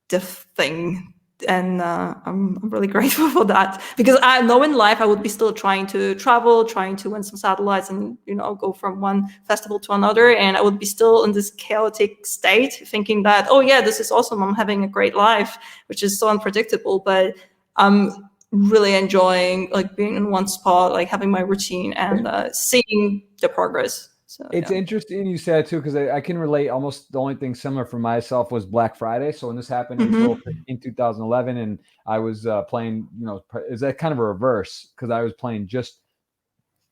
the thing. And I'm really grateful for that, because I know in life I would be still trying to travel, trying to win some satellites, and go from one festival to another, and I would be still in this chaotic state, thinking that, oh yeah, this is awesome, I'm having a great life, which is so unpredictable. But I'm really enjoying like being in one spot, like having my routine and seeing the progress. So, it's interesting you said too, because I can relate. Almost the only thing similar for myself was Black Friday. So when this happened, April 15, 2011, and I was playing, is that kind of a reverse, because I was playing just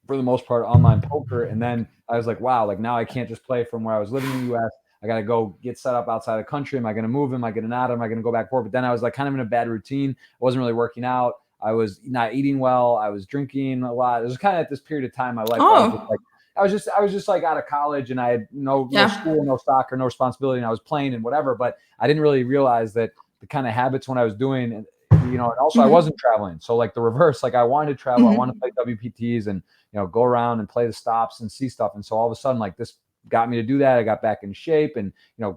for the most part online poker, and then I was like, wow, like now I can't just play from where I was living in the U.S. I got to go get set up outside the country. Am I going to move? Am I going to not? Am I going to go back forth? But then I was like kind of in a bad routine. I wasn't really working out. I was not eating well. I was drinking a lot. It was kind of at this period of time in my life where I was just like out of college, and I had no school, no soccer, no responsibility, and I was playing and whatever. But I didn't really realize that the kind of habits when I was doing, and also I wasn't traveling. So like the reverse, like I wanted to travel, I wanted to play WPTs and go around and play the stops and see stuff. And so all of a sudden, like this got me to do that. I got back in shape and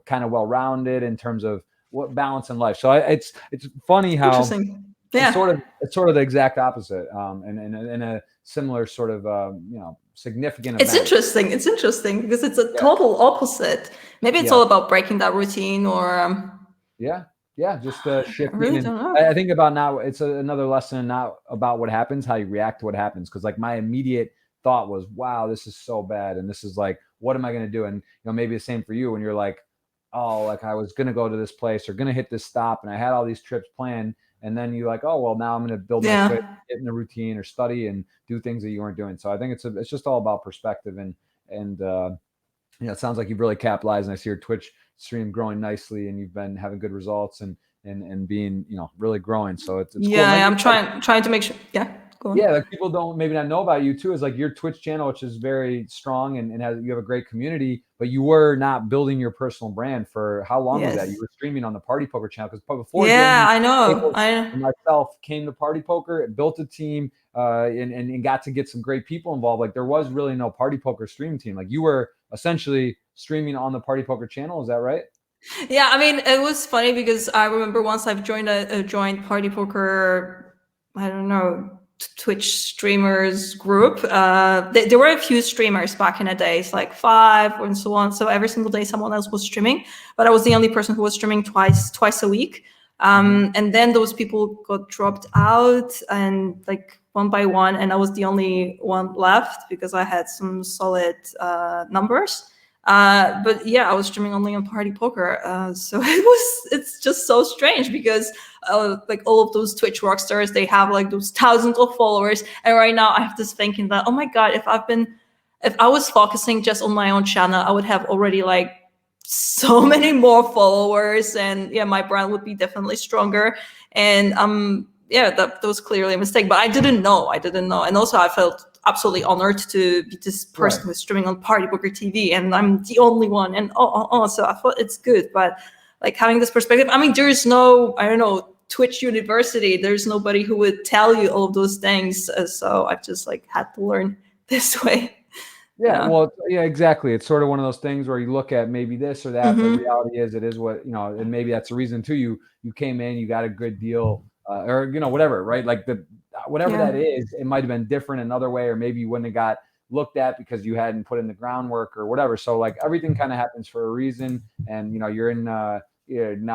kind of well-rounded in terms of what balance in life. So it's funny how it's sort of the exact opposite, and in a similar sort of significant event. It's interesting because it's a total opposite. Maybe it's all about breaking that routine, or just shifting. I really don't know. I think about now, it's another lesson, not about what happens, how you react to what happens. Because like my immediate thought was, wow, this is so bad, and this is like, what am I going to do? And maybe the same for you when you're like, oh, like I was going to go to this place or going to hit this stop, and I had all these trips planned. And then you're like, oh, well, now I'm going to build my fit, get in a routine or study and do things that you weren't doing. So I think it's just all about perspective. And it sounds like you've really capitalized. And I see your Twitch stream growing nicely, and you've been having good results and being, really growing. So it's cool. I'm trying to make sure. Yeah. Like people don't maybe not know about you too, is like your Twitch channel, which is very strong and you have a great community, but you were not building your personal brand for how long was that? You were streaming on the Party Poker channel, because before I know. And myself came to Party Poker, built a team and got to get some great people involved. Like there was really no Party Poker stream team. Like you were essentially streaming on the Party Poker channel. Is that right? Yeah, I mean, it was funny because I remember once I've joined Party Poker, I don't know, Twitch streamers group. There were a few streamers back in the days, like 5 and so on. So every single day someone else was streaming, but I was the only person who was streaming twice a week. And then those people got dropped out, and like one by one, and I was the only one left because I had some solid numbers. But yeah, I was streaming only on Party Poker. So it's just so strange because like all of those Twitch rockstars, they have like those thousands of followers. And right now I have this thinking that, oh my God, if I was focusing just on my own channel, I would have already like so many more followers, and yeah, my brand would be definitely stronger. And yeah, that was clearly a mistake. But I didn't know. And also I felt absolutely honored to be this person who's streaming on Party Poker TV, and I'm the only one. And so I thought it's good. But like having this perspective, I mean, there's no, I don't know, Twitch University. There's nobody who would tell you all of those things. So I've just like had to learn this way. Yeah, well, yeah, exactly. It's sort of one of those things where you look at maybe this or that, but reality is it is what, and maybe that's the reason too. You came in, you got a good deal, or whatever, right? Like whatever that is, it might have been different another way, or maybe you wouldn't have got looked at because you hadn't put in the groundwork or whatever. So like everything kind of happens for a reason, and you're in now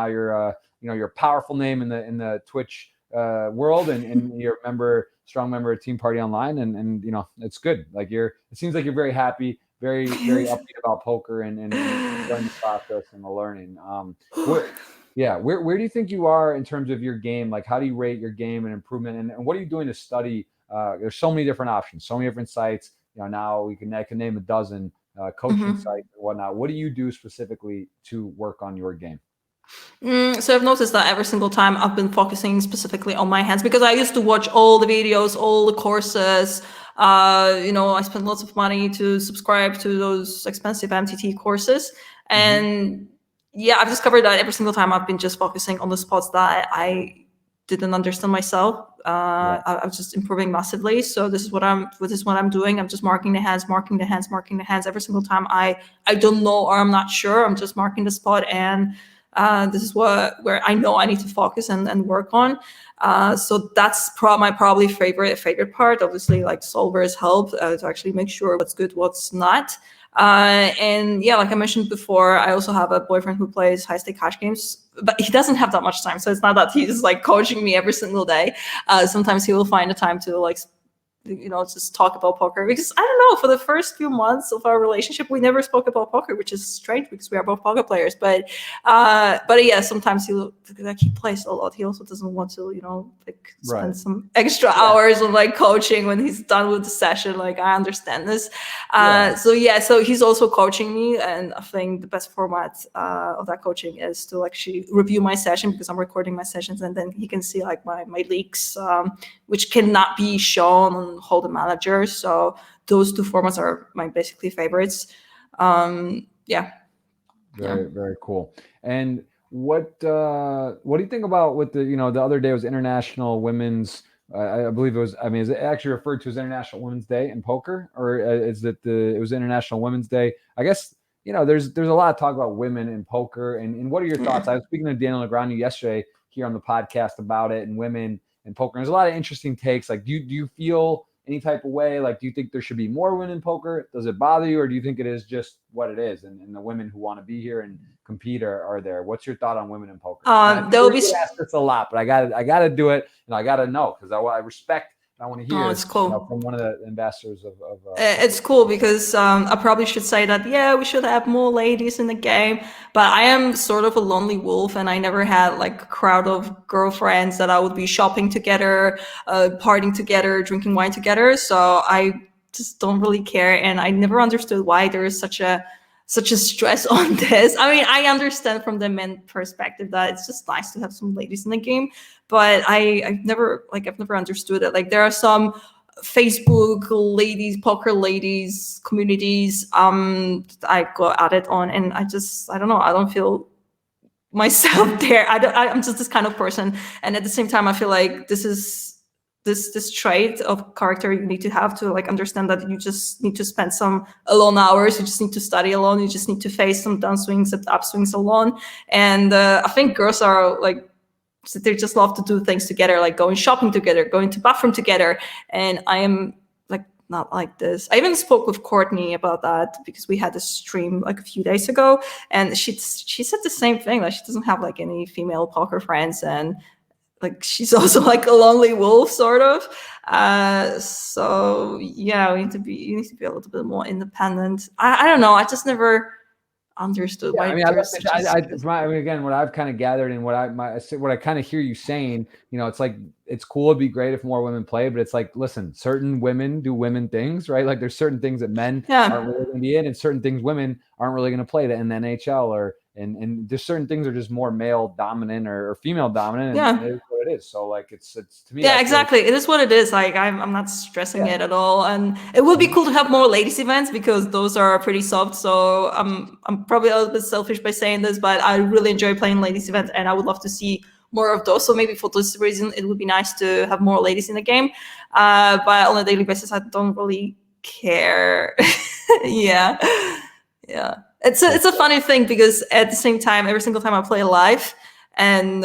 you're you're a powerful name in the Twitch world, and you're strong member of Team Party Online, and it's good. Like it seems like you're very happy, very upbeat about poker, and enjoying the process and the learning. Where do you think you are in terms of your game? Like, how do you rate your game and improvement, and what are you doing to study? There's so many different options, so many different sites. Now I can name a dozen coaching sites and whatnot. What do you do specifically to work on your game? So I've noticed that every single time I've been focusing specifically on my hands, because I used to watch all the videos, all the courses. I spent lots of money to subscribe to those expensive MTT courses. And I've discovered that every single time I've been just focusing on the spots that I didn't understand myself. I was just improving massively. So this is what I'm doing. I'm just marking the hands every single time I don't know or I'm not sure. I'm just marking the spot, and this is where I know I need to focus and work on. So that's my probably favorite part. Obviously, like solvers help to actually make sure what's good, what's not. Like I mentioned before, I also have a boyfriend who plays high stake cash games, but he doesn't have that much time. So it's not that he's like coaching me every single day. Sometimes he will find the time to like just talk about poker, because I don't know, for the first few months of our relationship, we never spoke about poker, which is strange because we are both poker players. But sometimes he plays a lot. He also doesn't want to, spend some extra hours on like coaching when he's done with the session. Like, I understand this. So he's also coaching me, and I think the best format of that coaching is to actually review my session, because I'm recording my sessions, and then he can see like my leaks, which cannot be shown on Hold Manager. So those two formats are my basically favorites. Very cool. And what do you think about with the the other day was International Women's I believe it was, is it actually referred to as International Women's Day in poker, or is it it was International Women's Day? I guess there's a lot of talk about women in poker, and what are your thoughts? I was speaking to Daniel Negreanu yesterday here on the podcast about it, and women in poker. There's a lot of interesting takes. Like, do you feel any type of way? Like, do you think there should be more women in poker? Does it bother you, or do you think it is just what it is, and the women who want to be here and compete are there? What's your thought on women in poker? They'll be asked this a lot, but I gotta do it, and I gotta know, because I respect. I want to hear it's cool. From one of the ambassadors of it's cool, because I probably should say that, we should have more ladies in the game, but I am sort of a lonely wolf, and I never had like a crowd of girlfriends that I would be shopping together, partying together, drinking wine together. So I just don't really care, and I never understood why there is such a stress on this. I mean, I understand from the men perspective that it's just nice to have some ladies in the game, but I've never understood it. Like, there are some Facebook poker ladies communities I go at it on, and I don't know, I don't feel myself there. I'm just this kind of person, and at the same time I feel like this is this trait of character you need to have to like understand that you just need to spend some alone hours, you just need to study alone, you just need to face some downswings and upswings alone. And I think girls are like, they just love to do things together, like going shopping together, going to bathroom together, and I am like not like this. I even spoke with Courtney about that, because we had a stream like a few days ago, and she said the same thing, that she doesn't have like any female poker friends, and like she's also like a lonely wolf sort of. So yeah, you need to be a little bit more independent. I don't know, I just never understood why. Again, what I've kind of gathered, and what I kind of hear you saying, it's like, it's cool, it'd be great if more women play, but it's like, listen, certain women do women things, right? Like, there's certain things that men aren't really going to be in, and certain things women aren't really going to play in the NHL, and there's certain things that are just more male dominant or female dominant. And it is what it is. So like it's to me. Yeah, exactly. It is what it is. Like I'm not stressing it at all, and it would be cool to have more ladies events because those are pretty soft. So I'm probably a little bit selfish by saying this, but I really enjoy playing ladies events, and I would love to see more of those. So maybe for this reason, it would be nice to have more ladies in the game. But on a daily basis, I don't really care. Yeah. It's a funny thing because at the same time, every single time I play live, and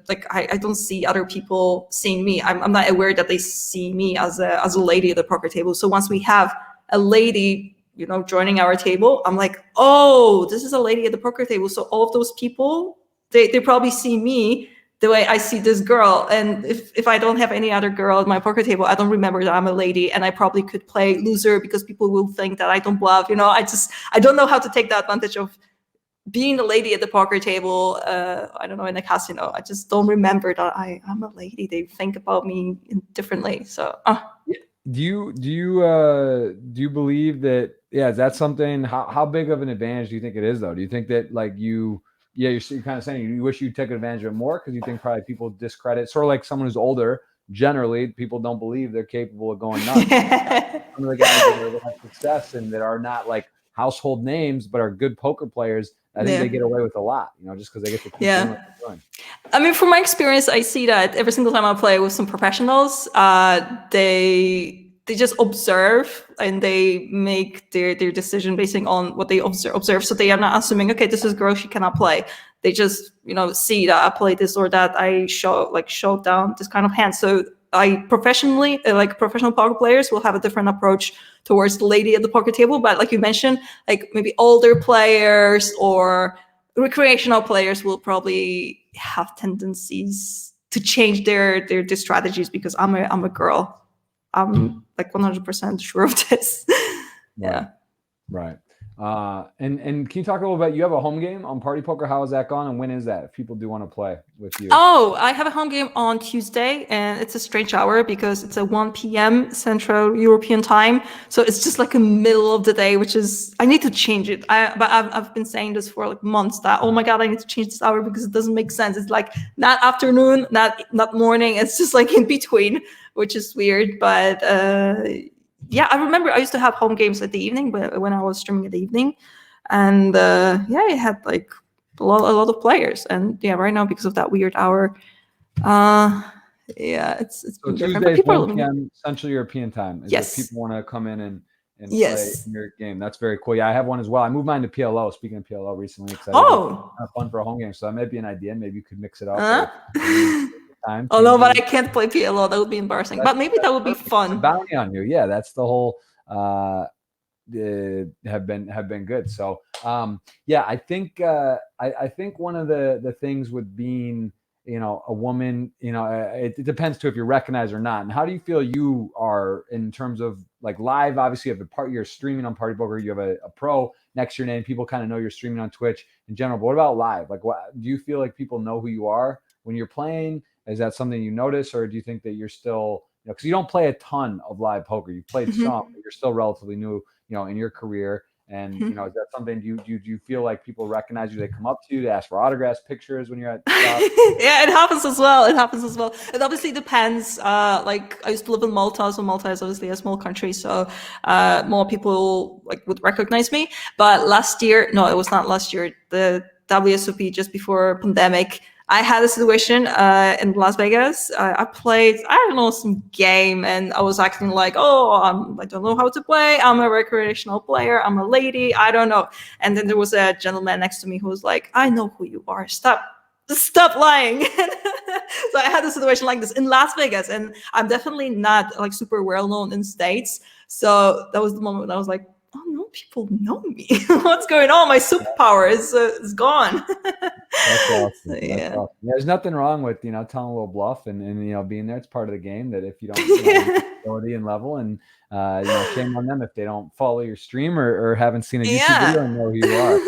like I don't see other people seeing me. I'm not aware that they see me as a lady at the poker table. So once we have a lady, joining our table, I'm like, oh, this is a lady at the poker table. So all of those people, they probably see me the way I see this girl. And if I don't have any other girl at my poker table, I don't remember that I'm a lady, and I probably could play loser because people will think that I don't bluff. I don't know how to take the advantage of being a lady at the poker table. I don't know, in a casino. I just don't remember that I'm a lady. They think about me differently. So do you believe that, is that something, how big of an advantage do you think it is though? Do you think that like you're kind of saying you wish you took advantage of it more because you think probably people discredit, sort of like someone who's older, generally people don't believe they're capable of going nuts. Some of the guys that have success and that are not like household names but are good poker players, I think they get away with a lot, just because they get to keep doing what they're doing. I mean, from my experience, I see that every single time I play with some professionals, they just observe and they make their decision based on what they observe. So they are not assuming, okay, this is girl, she cannot play. They just, see that I play this or that. I show down this kind of hand. So professional poker players will have a different approach towards the lady at the poker table. But like you mentioned, like maybe older players or recreational players will probably have tendencies to change their strategies because I'm a girl. I'm like 100% sure of this. Yeah. Right. And can you talk a little bit? You have a home game on Party Poker. How has that gone, and when is that? If people do want to play with you. Oh, I have a home game on Tuesday, and it's a strange hour because it's a 1 p.m. Central European time. So it's just like a middle of the day, which is, I need to change it. But I've been saying this for like months that, oh my God, I need to change this hour because it doesn't make sense. It's like not afternoon, not morning. It's just like in between, which is weird. But yeah, I remember I used to have home games at the evening when I was streaming in the evening. And I had like a lot of players. And yeah, right now, because of that weird hour, it's so different. Tuesdays, 1 p.m. Central European time. Yes. If people want to come in and play in your game. That's very cool. Yeah, I have one as well. I moved mine to PLO, speaking of PLO recently. Excited. Oh. Kind of fun for a home game. So that might be an idea. Maybe you could mix it up. Time. Oh no, but I can't play PLO. That would be embarrassing. But maybe that would be fun. It's a bounty on you. Yeah, that's the whole have been good. So I think I think one of the things with being a woman, it depends too if you're recognized or not. And how do you feel you are in terms of like live? Obviously, you have you're streaming on Party Poker. You have a pro next to your name. People kind of know you're streaming on Twitch in general. But what about live? Like, what do you feel like people know who you are when you're playing? Is that something you notice, or do you think that you're still, because you don't play a ton of live poker, you've played some, but you're still relatively new, in your career. And, is that something, do you feel like people recognize you? They come up to you to ask for autographs, pictures when you're at Yeah, it happens as well. It obviously depends. Like I used to live in Malta, so Malta is obviously a small country, so more people would recognize me. But it was not last year, the WSOP just before pandemic, I had a situation in Las Vegas. I played, some game, and I was acting like, I don't know how to play. I'm a recreational player. I'm a lady. I don't know. And then there was a gentleman next to me who was like, I know who you are. Stop lying. So I had a situation like this in Las Vegas, and I'm definitely not like super well known in States. So that was the moment I was like, oh no, people know me. What's going on? My superpower is gone. That's awesome. Awesome. There's nothing wrong with telling a little bluff and being there. It's part of the game. That if you don't ability and level, and shame on them if they don't follow your stream or haven't seen a YouTube video and know who you are.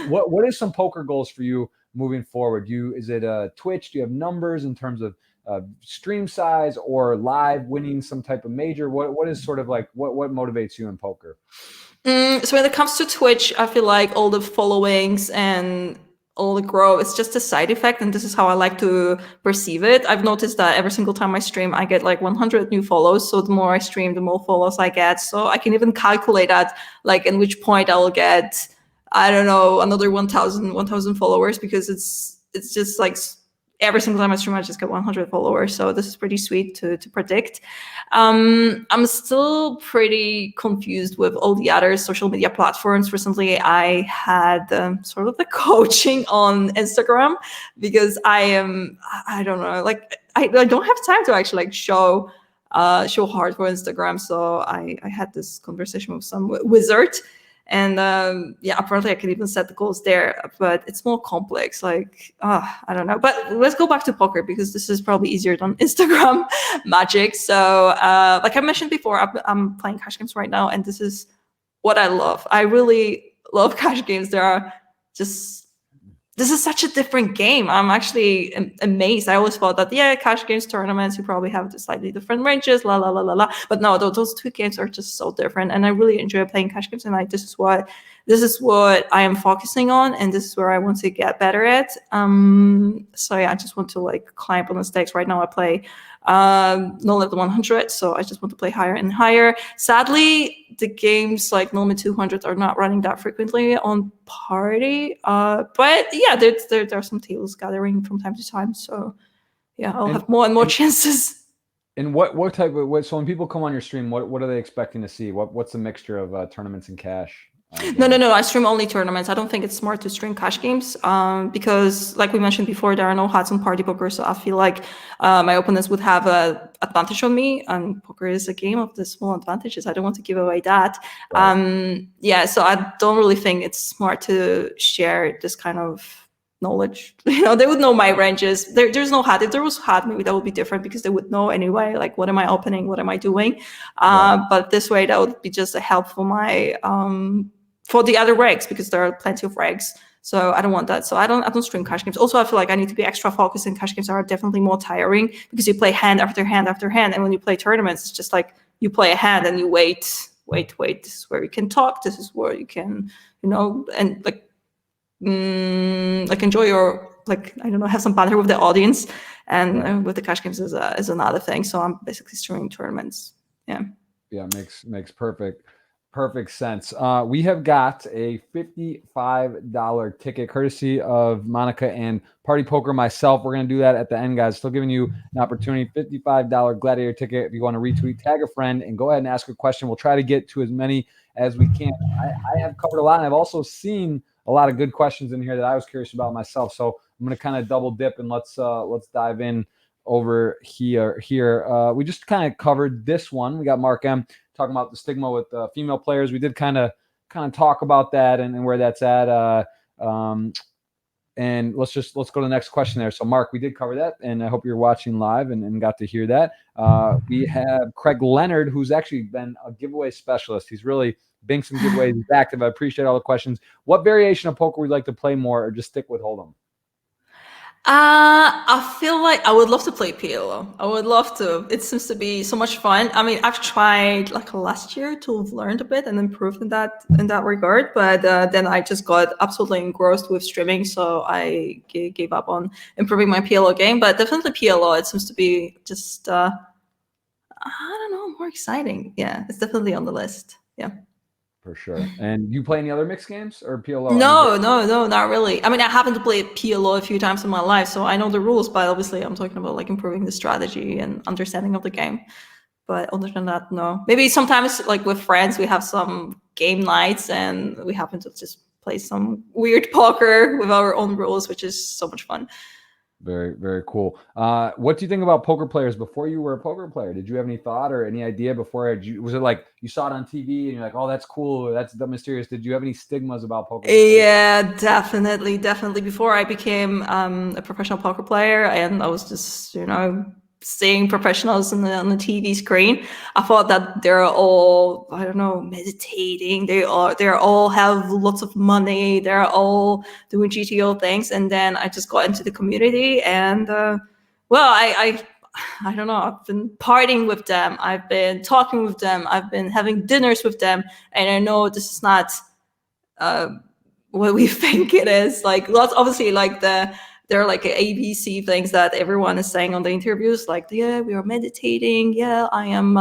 What is some poker goals for you moving forward? Is it Twitch? Do you have numbers in terms of stream size or live winning some type of major? What is sort of like what motivates you in poker? So when it comes to Twitch, I feel like all the followings and all the grow. It's just a side effect, and this is how I like to perceive it. I've noticed that every single time I stream, I get like 100 new follows. So the more I stream, the more follows I get. So I can even calculate that, like in which point I will get, I don't know, another 1,000 followers, because it's just like every single time I stream, I just get 100 followers. So this is pretty sweet to predict. I'm still pretty confused with all the other social media platforms. Recently, I had sort of the coaching on Instagram, because I don't know, like I don't have time to actually like show hard for Instagram. So I had this conversation with some wizard. And apparently I can even set the goals there, but it's more complex. Like, I don't know. But let's go back to poker, because this is probably easier than Instagram magic. So, like I mentioned before, I'm playing cash games right now, and this is what I love. I really love cash games. This is such a different game. I'm actually amazed. I always thought that, cash games, tournaments, you probably have slightly different ranges, la, la, la, la, la. But no, those two games are just so different. And I really enjoy playing cash games. And this is what I am focusing on. And this is where I want to get better at. So yeah, I just want to like climb on the stakes. Right now I play no level 100. So I just want to play higher and higher. Sadly, the games like no limit 200 are not running that frequently on Party. But yeah, there are some tables gathering from time to time. So yeah, I'll have more and more chances. And what type of so when people come on your stream, what are they expecting to see? What's the mixture of tournaments and cash? No. I stream only tournaments. I don't think it's smart to stream cash games, because like we mentioned before, there are no HUDs on Party Poker. So I feel like my opponents would have an advantage on me, and poker is a game of the small advantages. I don't want to give away that. Right. So I don't really think it's smart to share this kind of knowledge. They would know my ranges. There's no HUD. If there was HUD, maybe that would be different, because they would know anyway, like what am I opening, what am I doing. But this way, that would be just a help for my for the other regs, because there are plenty of regs. So I don't want that. So I don't stream cash games. Also, I feel like I need to be extra focused, and cash games are definitely more tiring, because you play hand after hand after hand. And when you play tournaments, it's just like you play a hand and you wait. This is where you can talk. This is where you can, and like enjoy your, like, I don't know, have some banter with the audience. And with the cash games is another thing. So I'm basically streaming tournaments. Yeah, makes perfect sense. We have got a $55 ticket courtesy of Monica and Party Poker myself. We're going to do that at the end, guys. Still giving you an opportunity. $55 Gladiator ticket. If you want to retweet, tag a friend, and go ahead and ask a question. We'll try to get to as many as we can. I have covered a lot, and I've also seen a lot of good questions in here that I was curious about myself. So I'm going to kind of double dip, and let's dive in over here. We just kind of covered this one. We got Mark M talking about the stigma with female players. We did kind of talk about that and where that's at. And let's go to the next question there. So Mark, we did cover that, and I hope you're watching live and got to hear that. We have Craig Leonard, who's actually been a giveaway specialist. He's really been some giveaways. He's active. I appreciate all the questions. What variation of poker would you like to play more, or just stick with Hold'em? I feel like I would love to play PLO. I would love to. It seems to be so much fun. I mean, I've tried like last year to have learned a bit and improved in that regard, but then I just got absolutely engrossed with streaming, so I gave up on improving my PLO game. But definitely PLO. It seems to be just I don't know, more exciting. Yeah, it's definitely on the list. Yeah. For sure. And you play any other mixed games or PLO? No, not really. I mean, I happen to play PLO a few times in my life, so I know the rules, but obviously I'm talking about like improving the strategy and understanding of the game. But other than that, no. Maybe sometimes like with friends, we have some game nights and we happen to just play some weird poker with our own rules, which is so much fun. Very, very cool. What do you think about poker players before you were a poker player? Did you have any thought or any idea before? Was it like you saw it on TV and you're like, oh, that's cool, or that's mysterious? Did you have any stigmas about poker? Yeah, definitely. Before I became a professional poker player, and I was just, seeing professionals on the TV screen, I thought that they're all, I don't know, meditating. They all have lots of money. They're all doing GTO things. And then I just got into the community, and I don't know. I've been partying with them. I've been talking with them. I've been having dinners with them. And I know this is not what we think it is. Like lots, obviously, like there are like ABC things that everyone is saying on the interviews, like, yeah, we are meditating, yeah, I am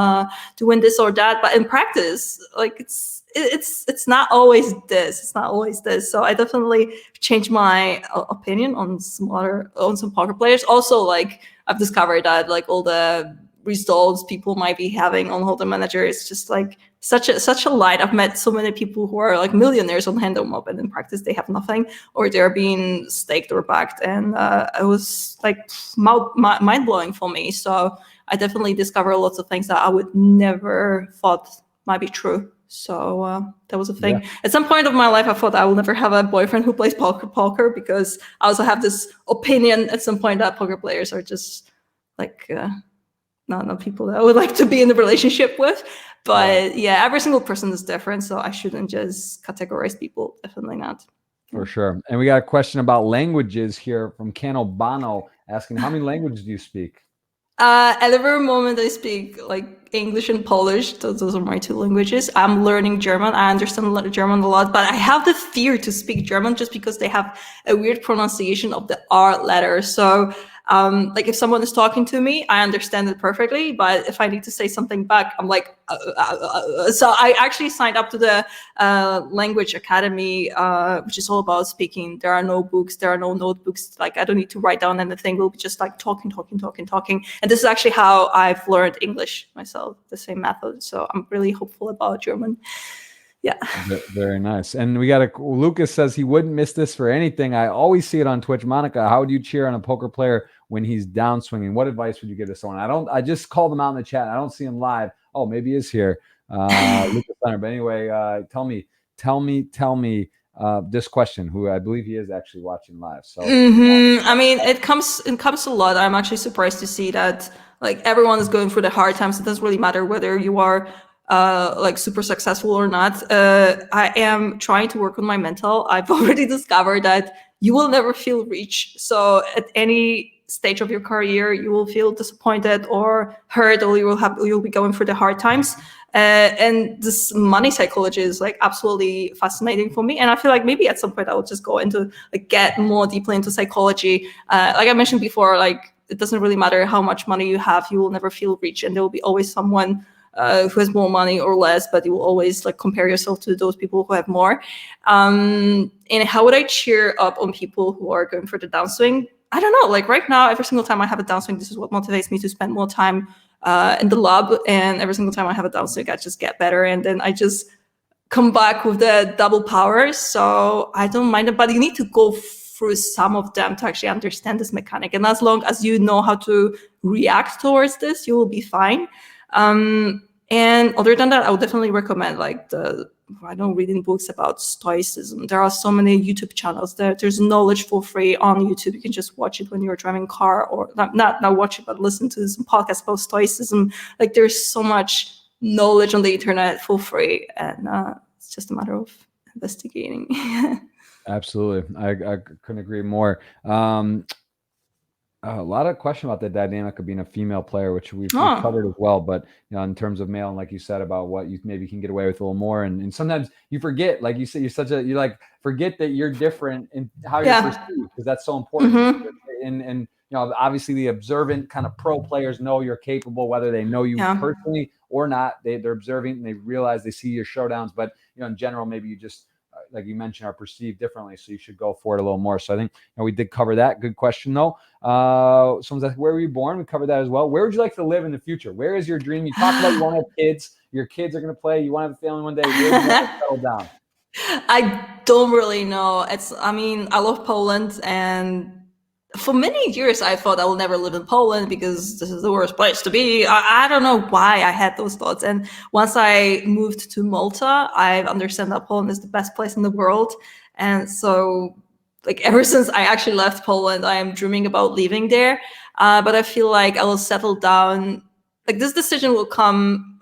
doing this or that. But in practice, like it's not always this. It's not always this. So I definitely changed my opinion on some poker players. Also, like I've discovered that like all the results people might be having on Hold'em Manager is just like such a light. I've met so many people who are like millionaires on Hand-Em-Up, and in practice they have nothing, or they're being staked or backed, and it was like mind blowing for me. So I definitely discovered lots of things that I would never thought might be true. So that was a thing. Yeah. At some point of my life, I thought I will never have a boyfriend who plays poker because I also have this opinion at some point that poker players are just like not people that I would like to be in a relationship with. But yeah, every single person is different, so I shouldn't just categorize people. Definitely not. For sure. And we got a question about languages here from Canobano asking, how many languages do you speak? At the very moment, I speak like English and Polish. Those are my two languages. I'm learning German. I understand German a lot, but I have the fear to speak German just because they have a weird pronunciation of the R letter. So like if someone is talking to me, I understand it perfectly, but if I need to say something back, I'm like, so I actually signed up to the language academy, which is all about speaking. There are no books, there are no notebooks. Like I don't need to write down anything. We'll be just like talking. And this is actually how I've learned English myself, the same method. So I'm really hopeful about German. Yeah. Very nice. And we got Lucas says he wouldn't miss this for anything. I always see it on Twitch. Monica, how would you cheer on a poker player when he's downswinging? What advice would you give to someone? I just called him out in the chat. I don't see him live. Oh, maybe he is here. Lucas Leonard. But anyway, tell me this question, who I believe he is actually watching live. So I mean, it comes a lot. I'm actually surprised to see that like everyone is going through the hard times. It doesn't really matter whether you are like super successful or not. I am trying to work on my mental. I've already discovered that you will never feel rich. So at any stage of your career, you will feel disappointed or hurt, or you'll be going through the hard times. And this money psychology is like absolutely fascinating for me. And I feel like maybe at some point I will just go into like get more deeply into psychology. Like I mentioned before, like it doesn't really matter how much money you have, you will never feel rich, and there will be always someone who has more money or less, but you will always like compare yourself to those people who have more. And how would I cheer up on people who are going for the downswing? I don't know. Like right now, every single time I have a downswing, this is what motivates me to spend more time in the lab. And every single time I have a downswing, I just get better. And then I just come back with the double powers. So I don't mind it, but you need to go through some of them to actually understand this mechanic. And as long as you know how to react towards this, you will be fine. And other than that, I would definitely recommend like reading books about stoicism. There are so many YouTube channels there's knowledge for free on YouTube. You can just watch it when you're driving car, or not watch it, but listen to some podcasts about stoicism. Like there's so much knowledge on the internet for free, and it's just a matter of investigating. Absolutely. I couldn't agree more. A lot of question about the dynamic of being a female player, which we've covered as well. But you know, in terms of male, and like you said about what you maybe can get away with a little more, and sometimes you forget, like you said, you like forget that you're different in how you're perceived, because that's so important. And you know, obviously the observant kind of pro players know you're capable, whether they know you personally or not. They're observing and they realize, they see your showdowns. But you know, in general, maybe you just like you mentioned, are perceived differently, so you should go for it a little more. So I think we did cover that. Good question though. Someone's like, where were you born? We covered that as well. Where would you like to live in the future? Where is your dream? You talked about you want to have kids. Your kids are going to play. You want to have a family one day. Where do you want to settle down? I don't really know. I love Poland, and for many years I thought I will never live in Poland because this is the worst place to be. I don't know why I had those thoughts. And once I moved to Malta, I understand that Poland is the best place in the world. And so like ever since I actually left Poland, I am dreaming about leaving there. But I feel like I will settle down. Like this decision will come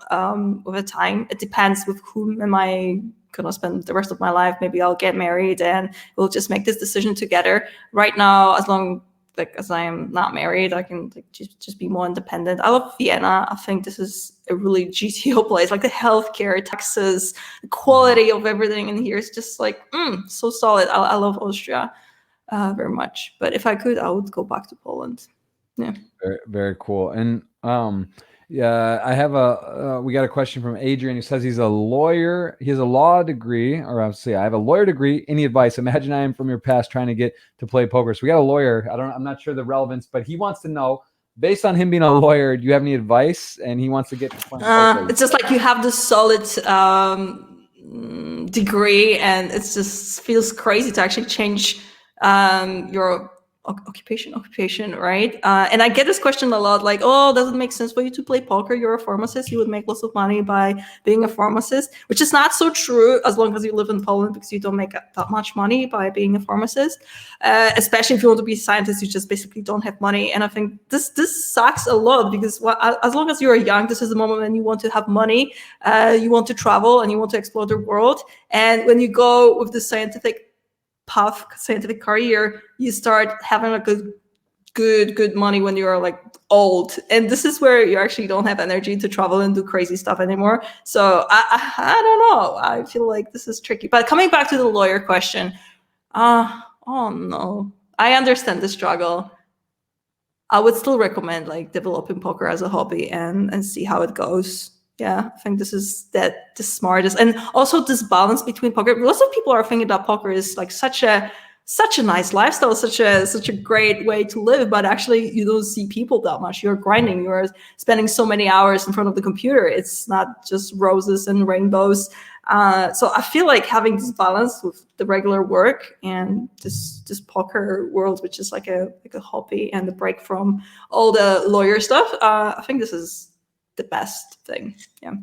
with a time. It depends with whom am I gonna spend the rest of my life. Maybe I'll get married and we'll just make this decision together. Right now, as long like, as I am not married, I can like just be more independent. I love Vienna. I think this is a really GTO place. Like the healthcare, taxes, the quality of everything in here is just like so solid. I love Austria very much. But if I could, I would go back to Poland. Yeah. Very, very cool. And yeah, I have we got a question from Adrian who says he's a lawyer. He has a law degree, or obviously I have a lawyer degree. Any advice? Imagine I am from your past trying to get to play poker. So we got a lawyer. I'm not sure the relevance, but he wants to know, based on him being a lawyer, do you have any advice? And he wants to get to playing poker. It's just like you have this solid degree, and it just feels crazy to actually change your occupation, right? And I get this question a lot, like, oh, does it make sense for you to play poker? You're a pharmacist. You would make lots of money by being a pharmacist, which is not so true as long as you live in Poland, because you don't make that much money by being a pharmacist. Especially if you want to be a scientist, you just basically don't have money. And I think this sucks a lot, because as long as you're young, this is the moment when you want to have money, you want to travel, and you want to explore the world. And when you go with the scientific path, scientific career, you start having like a good money when you're like old, and this is where you actually don't have energy to travel and do crazy stuff anymore. So I don't know, I feel like this is tricky. But coming back to the lawyer question, oh no, I understand the struggle. I would still recommend like developing poker as a hobby and see how it goes. Yeah, I think this is the smartest. And also this balance between poker. Lots of people are thinking that poker is like such a nice lifestyle, such a great way to live, but actually you don't see people that much. You're grinding, you're spending so many hours in front of the computer. It's not just roses and rainbows. So I feel like having this balance with the regular work and this poker world, which is like a hobby and a break from all the lawyer stuff, I think this is the best thing. Yeah.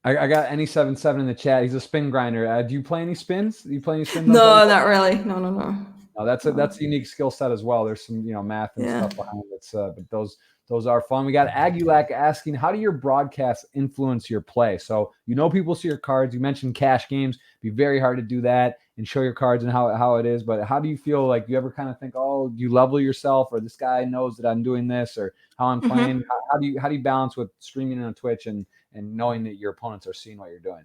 I got Any77 in the chat. He's a spin grinder. Do you play any spins? Do you play any spins? No, not really. No. That's a unique skill set as well. There's some math and stuff behind it. But those are fun. We got Agulak asking, how do your broadcasts influence your play? So people see your cards. You mentioned cash games. It'd be very hard to do that and show your cards and how it is. But how do you feel? Like, do you ever kind of think, oh, do you level yourself, or this guy knows that I'm doing this, or how I'm playing? Mm-hmm. How do you balance with streaming on Twitch and knowing that your opponents are seeing what you're doing?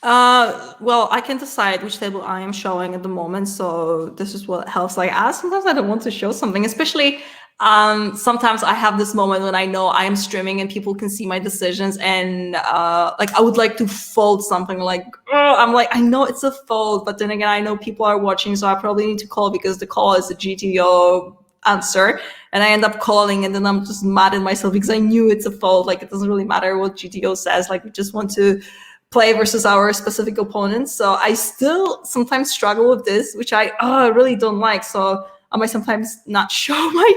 Well, I can decide which table I am showing at the moment, so this is what helps. Like, sometimes I don't want to show something, especially sometimes I have this moment when I know I am streaming and people can see my decisions, and like I would like to fold something, like I'm like, I know it's a fold, but then again I know people are watching, so I probably need to call because the call is a GTO answer, and I end up calling, and then I'm just mad at myself because I knew it's a fold. Like, it doesn't really matter what GTO says, like we just want to play versus our specific opponents. So I still sometimes struggle with this, which I really don't like. So I might sometimes not show my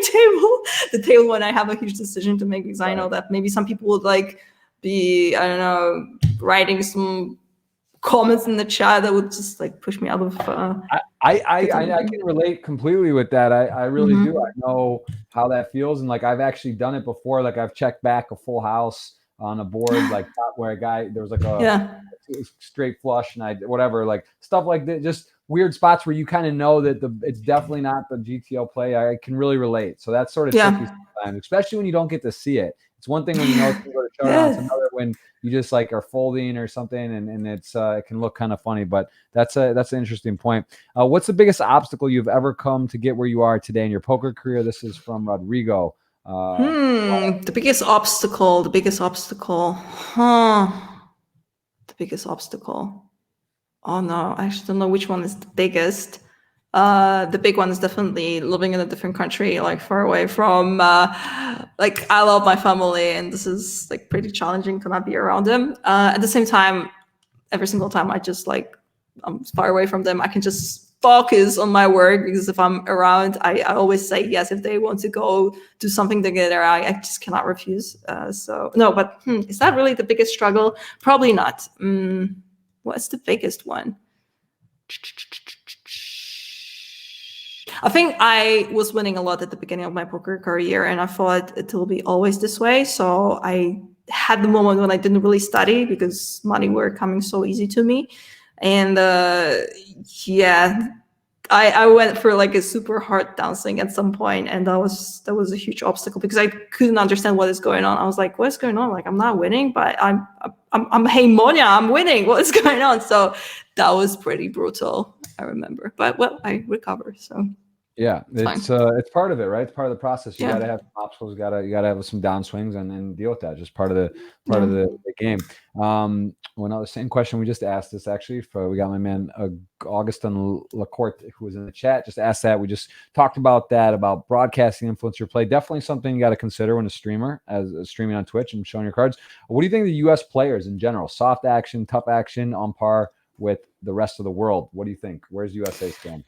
the table when I have a huge decision to make, because I know that maybe some people would like be, I don't know, writing some comments in the chat that would just like push me out of. I can relate completely with that. I really do. I know how that feels, and like I've actually done it before. Like I've checked back a full house on a board, like where a guy, there was like a straight flush, and whatever, like stuff like that, just weird spots where you kind of know that it's definitely not the GTO play. I can really relate. So that's sort of tricky sometimes, especially when you don't get to see it. It's one thing when you know it's going to go to showdown. It's another when you just like are folding or something, and it's it can look kind of funny. But that's an interesting point. What's the biggest obstacle you've ever come to get where you are today in your poker career? This is from Rodrigo. The biggest obstacle. The biggest obstacle. Oh no, I actually don't know which one is the biggest. The big one is definitely living in a different country, like far away from, like I love my family, and this is like pretty challenging to not be around them. At the same time, every single time I'm far away from them, I can just focus on my work, because if I'm around, I always say yes. If they want to go do something together, I just cannot refuse. So no, but is that really the biggest struggle? Probably not. What's the biggest one? I think I was winning a lot at the beginning of my poker career, and I thought it will be always this way. So I had the moment when I didn't really study because money were coming so easy to me. And I went for like a super hard dancing at some point, and that was a huge obstacle because I couldn't understand what is going on. I was like, "What's going on? Like, I'm not winning, but I'm HeyMonia, I'm winning. What is going on?" So that was pretty brutal, I remember. But well, I recovered, so Yeah, it's it's part of it, right? It's part of the process. You yeah. got to have some obstacles. You gotta have some downswings and deal with that. Just part of the game. Well, now the same question we just asked this actually. We got my man Augustin Lacourte who was in the chat. Just asked that. We just talked about that, about broadcasting influencer play. Definitely something you got to consider when a streamer streaming on Twitch and showing your cards. What do you think of the U.S. players in general? Soft action, tough action, on par with the rest of the world. What do you think? Where's USA stand?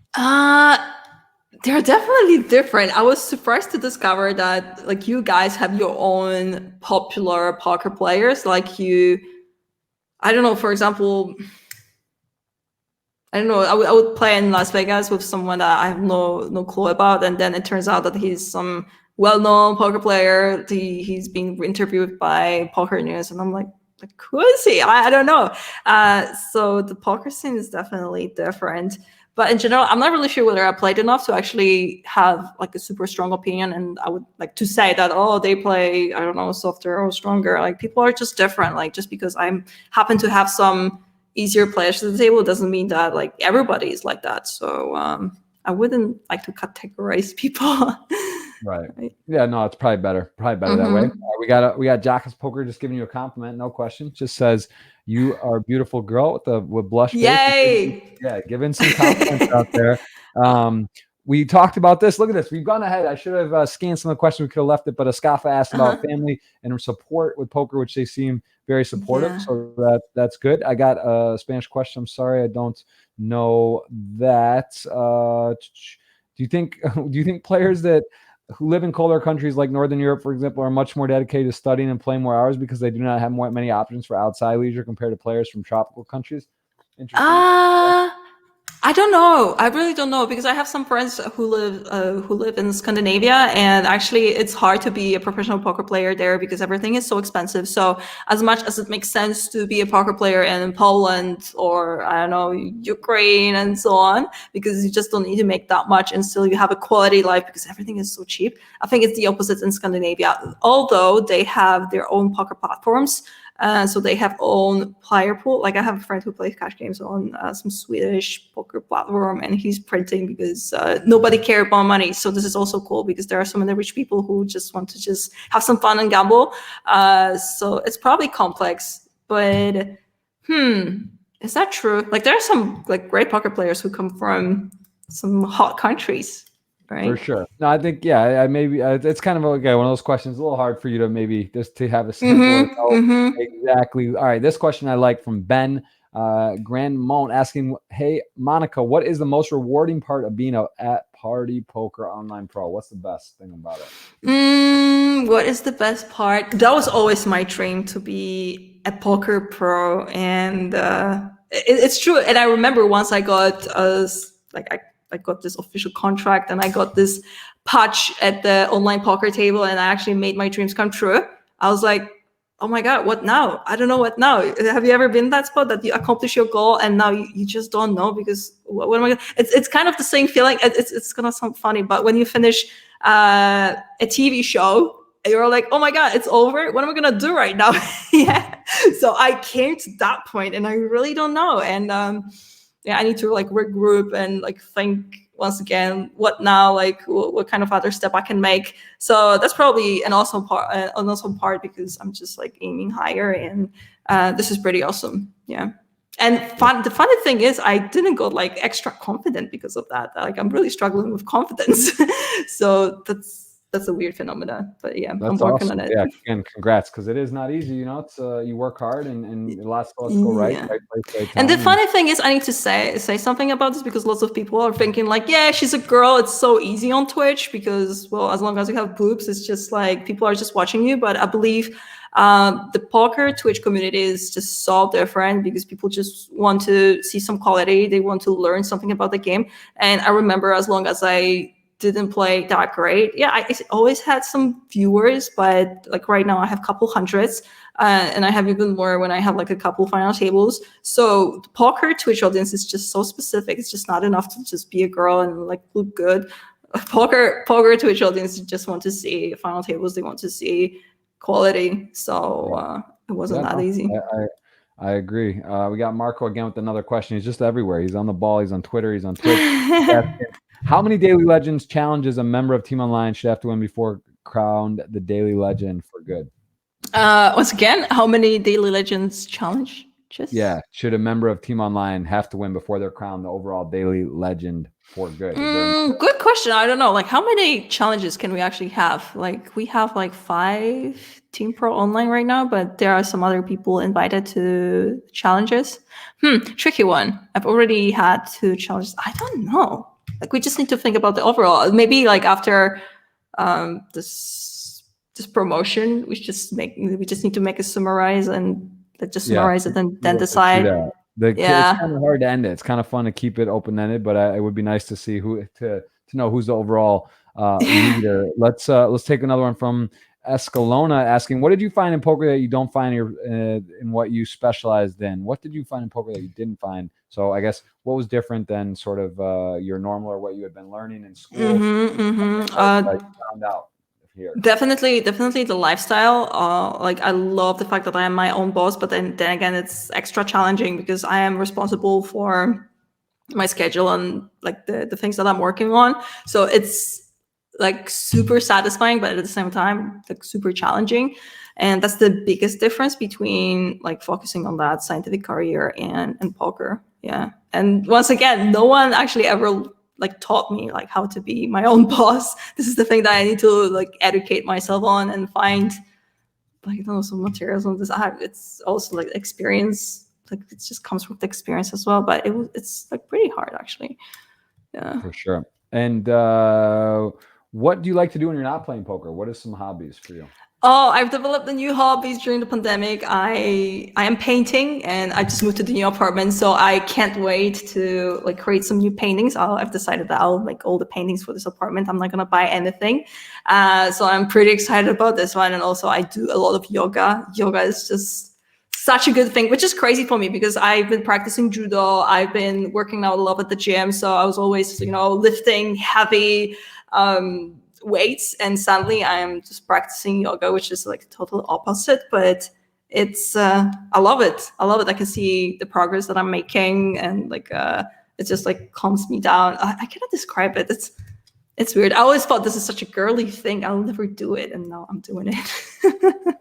They're definitely different. I was surprised to discover that like you guys have your own popular poker players. Like I don't know, for example, I don't know, I would play in Las Vegas with someone that I have no clue about, and then it turns out that he's some well-known poker player. He's being interviewed by Poker News, and I'm like who is he? I don't know. So the poker scene is definitely different. But in general, I'm not really sure whether I played enough to actually have like a super strong opinion. And I would like to say that, oh, they play, I don't know, softer or stronger. Like people are just different. Like just because I happen to have some easier players to the table doesn't mean that like everybody is like that. So I wouldn't like to categorize people. Right. Yeah, no, it's probably better. That way. We got Jockus Poker just giving you a compliment, no question. Just says you are a beautiful girl with blush face. Yay! Giving some compliments out there. We talked about this. Look at this. We've gone ahead. I should have scanned some of the questions. We could have left it, but Escafa asked about family and support with poker, which they seem very supportive. Yeah. So that's good. I got a Spanish question. I'm sorry, I don't know that. Do you think players who live in colder countries like Northern Europe, for example, are much more dedicated to studying and playing more hours because they do not have many options for outside leisure compared to players from tropical countries? Interesting. I don't know. I really don't know because I have some friends who live in Scandinavia, and actually it's hard to be a professional poker player there because everything is so expensive. So as much as it makes sense to be a poker player in Poland or I don't know, Ukraine and so on, because you just don't need to make that much and still you have a quality life because everything is so cheap. I think it's the opposite in Scandinavia, although they have their own poker platforms. So they have own player pool. Like I have a friend who plays cash games on some Swedish poker platform, and he's printing because nobody cares about money. So this is also cool because there are so many rich people who just want to just have some fun and gamble. So it's probably complex, but is that true? Like there are some like great poker players who come from some hot countries. Right. For sure. No, I think, maybe it's kind of one of those questions, a little hard for you to maybe just to have a simple exactly. All right. This question I like from Ben Grandmont asking, hey, Monica, what is the most rewarding part of being at Party Poker Online Pro? What's the best thing about it? What is the best part? That was always my dream to be a poker pro. And it's true. And I remember once I got I got this official contract and I got this patch at the online poker table and I actually made my dreams come true. I was like, oh my God, what now? I don't know what now. Have you ever been in that spot that you accomplish your goal and now you just don't know because what am I gonna, it's kind of the same feeling. It's gonna sound funny, but when you finish a TV show, you're like, oh my God, it's over. What am I gonna do right now? Yeah. So I came to that point and I really don't know. And I need to like regroup and like think once again, what now, like what kind of other step I can make. So that's probably an awesome part because I'm just like aiming higher and this is pretty awesome. Yeah. And the funny thing is I didn't go like extra confident because of that. Like I'm really struggling with confidence. So that's a weird phenomenon, but yeah, I'm working on it. Yeah, again, congrats, because it is not easy. You know, it's you work hard and lots of us go right place, right time. And the funny thing is, I need to say something about this because lots of people are thinking like, yeah, she's a girl. It's so easy on Twitch because, well, as long as you have boobs, it's just like people are just watching you. But I believe the poker Twitch community is just so different because people just want to see some quality. They want to learn something about the game. And I remember as long as I didn't play that great. Yeah, I always had some viewers, but like right now I have a couple hundreds, and I have even more when I have like a couple final tables. So the poker Twitch audience is just so specific. It's just not enough to just be a girl and like look good. Poker Twitch audience just want to see final tables. They want to see quality. So it wasn't that easy. I agree. We got Marco again with another question. He's just everywhere. He's on the ball. He's on Twitter. He's on Twitch. How many Daily Legends challenges a member of Team Online should have to win before crowned the Daily Legend for good? Once again, how many Daily Legends challenges? Yeah, should a member of Team Online have to win before they're crowned the overall Daily Legend for good? Good question. I don't know. Like, how many challenges can we actually have? Like, we have like 5 Team Pro Online right now, but there are some other people invited to challenges. Tricky one. I've already had 2 challenges. I don't know. Like, we just need to think about the overall. Maybe like after this promotion, we just need to make a summarize and just summarize it and then decide. It's kind of hard to end it. It's kind of fun to keep it open-ended, but it would be nice to see to know who's the overall leader. Let's take another one from Escalona asking, what did you find in poker that you don't find in what you specialized in? What did you find in poker that you didn't find? So I guess what was different than sort of your normal or what you had been learning in school? That you found out here. Definitely the lifestyle. Like, I love the fact that I am my own boss, but then again, it's extra challenging because I am responsible for my schedule and like the things that I'm working on. So it's like super satisfying, but at the same time, like super challenging. And that's the biggest difference between like focusing on that scientific career and poker. Yeah. And once again, no one actually ever like taught me like how to be my own boss. This is the thing that I need to like educate myself on and find like, some materials on this. It's also like experience. Like, it just comes with experience as well, but it's like pretty hard actually. Yeah, for sure. And what do you like to do when you're not playing poker? What are some hobbies for you? Oh, I've developed a new hobbies during the pandemic. I am painting, and I just moved to the new apartment, so I can't wait to like create some new paintings. I've decided that I'll make all the paintings for this apartment. I'm not gonna buy anything, so I'm pretty excited about this one. And also, I do a lot of yoga. Yoga is just such a good thing, which is crazy for me because I've been practicing judo. I've been working out a lot at the gym, so I was always lifting heavy weights, and suddenly I am just practicing yoga, which is like total opposite, but it's I love it. I can see the progress that I'm making, and like it just like calms me down. I cannot describe it. It's weird. I always thought this is such a girly thing, I'll never do it, and now I'm doing it.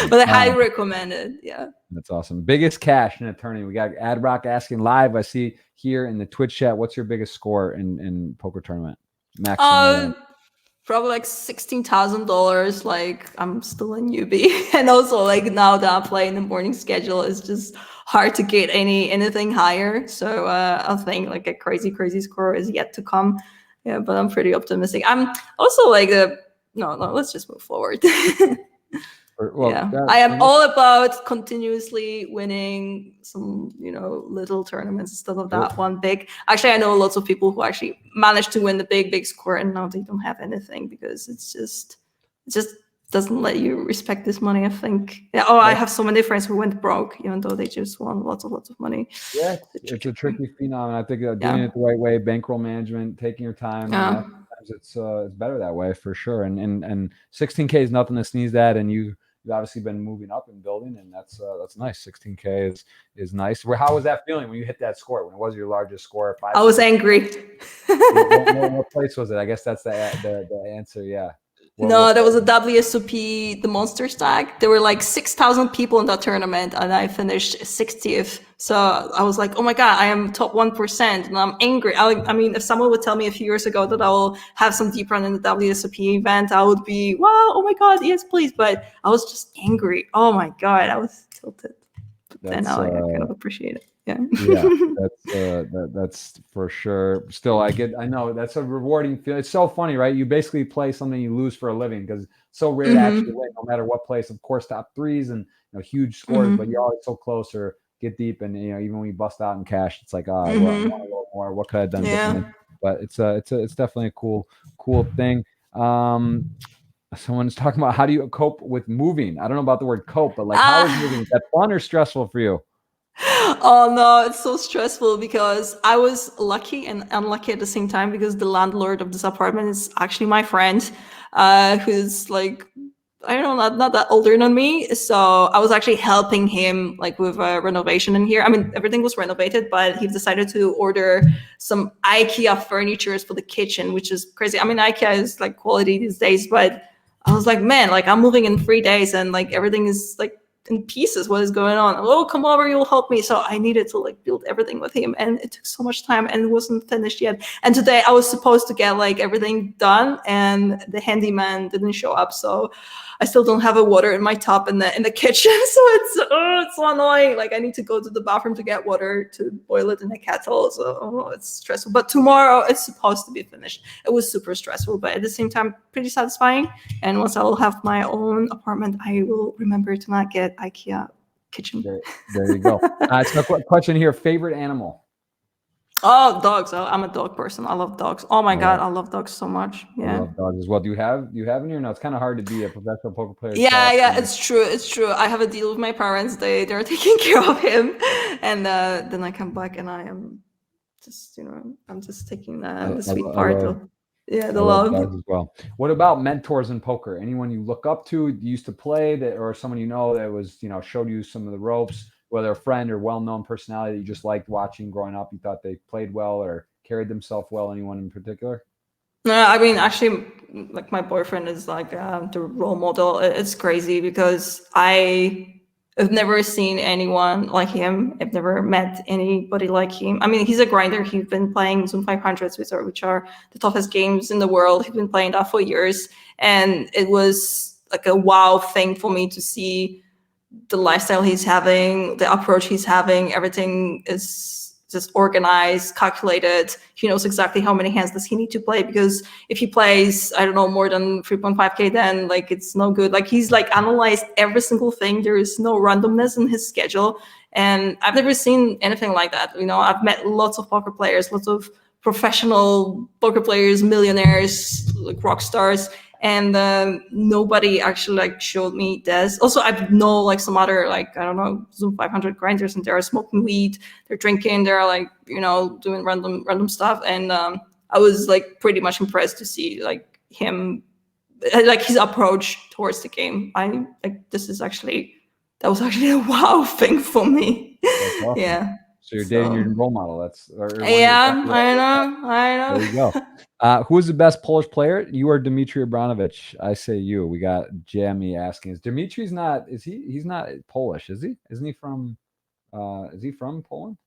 But I highly recommend it. Yeah, that's awesome. Biggest cash in a tourney. We got Adrock asking live, I see here in the Twitch chat, what's your biggest score in poker tournament? Maximum. Probably like $16,000. Like, I'm still a newbie, and also like now that I'm playing the morning schedule, it's just hard to get anything higher. So I think like a crazy score is yet to come. Yeah, but I'm pretty optimistic. I'm also like no, let's just move forward. I am all about continuously winning some, little tournaments instead of that one big. Actually, I know lots of people who actually managed to win the big score, and now they don't have anything because it just doesn't let you respect this money, I think. Yeah. Oh, I have so many friends who went broke, even though they just won lots of money. Yeah, it's a tricky phenomenon. I think doing it the right way, bankroll management, taking your time. Sometimes it's better that way for sure. And 16K is nothing to sneeze at, and you've obviously been moving up and building, and that's nice. 16K is nice. How was that feeling when you hit that score? When it was your largest score? I was angry. what place was it? I guess that's the answer. Yeah. No, there was a WSOP, the Monster Stack. There were like 6,000 people in that tournament, and I finished 60th. So I was like, oh my God, I am top 1%, and I'm angry. I mean, if someone would tell me a few years ago that I will have some deep run in the WSOP event, I would be, wow, oh my God, yes, please. But I was just angry. Oh my God, I was tilted. But then now I kind of appreciate it. Yeah, that's for sure. Still, I know that's a rewarding feeling. It's so funny, right? You basically play something you lose for a living because it's so rare to actually win, no matter what place. Of course, top threes and huge scores, but you're always so close or get deep, and even when you bust out in cash, it's like, I want a little more. What could I have done differently? but it's definitely a cool thing. Someone's talking about how do you cope with moving? I don't know about the word cope, but like how is moving? Is that fun or stressful for you? Oh no, it's so stressful because I was lucky and unlucky at the same time because the landlord of this apartment is actually my friend, who's like, I don't know, not that older than me. So I was actually helping him like with a renovation in here. I mean, everything was renovated, but he decided to order some IKEA furnitures for the kitchen, which is crazy. I mean, IKEA is like quality these days, but I was like, man, like I'm moving in 3 days and like everything is like in pieces. What is going on? Oh, come over, you'll help me. So I needed to like build everything with him, and it took so much time and it wasn't finished yet. And today I was supposed to get like everything done, and the handyman didn't show up. So I still don't have a water in my tub in the kitchen. So it's so annoying. Like I need to go to the bathroom to get water to boil it in a kettle. So it's stressful. But tomorrow it's supposed to be finished. It was super stressful, but at the same time pretty satisfying. And once I'll have my own apartment, I will remember to not get IKEA kitchen. There you go. So a question here: favorite animal? Oh, dogs. Oh, I'm a dog person. I love dogs. Oh my God, I love dogs so much. Yeah. I love dogs as well. Do you have any or no? It's kind of hard to be a professional poker player. Yeah, it's true. I have a deal with my parents. They're taking care of him, and then I come back and I am just, I'm just taking the sweet part of the love. Dogs as well. What about mentors in poker? Anyone you look up to, you used to play that, or someone you know that was, showed you some of the ropes, whether a friend or well-known personality that you just liked watching growing up, you thought they played well or carried themselves well? Anyone in particular? No, I mean, actually, like my boyfriend is like the role model. It's crazy because I've never seen anyone like him. I've never met anybody like him. I mean, he's a grinder. He's been playing Zoom 500s, which are the toughest games in the world. He's been playing that for years. And it was like a wow thing for me to see the lifestyle he's having, the approach he's having. Everything is just organized, calculated. He knows exactly how many hands does he need to play, because if he plays, I don't know, more than 3.5k, then like it's no good. Like he's like analyzed every single thing. There is no randomness in his schedule. And I've never seen anything like that. I've met lots of poker players, lots of professional poker players, millionaires, like rock stars, and nobody actually like showed me this. Also, I know like some other, like, I don't know, Zoom 500 grinders, and they're smoking weed, they're drinking, they're like, doing random stuff. And I was like pretty much impressed to see like him, like his approach towards the game. I like, that was actually a wow thing for me. Awesome. Yeah. So you're dating your role model. Yeah, I know. There you go. Who is the best Polish player? You or Dmitry Abramovich? I say you. We got Jamie asking. Is Dimitri's not? Is he? He's not Polish, is he? Isn't he from? Is he from Poland?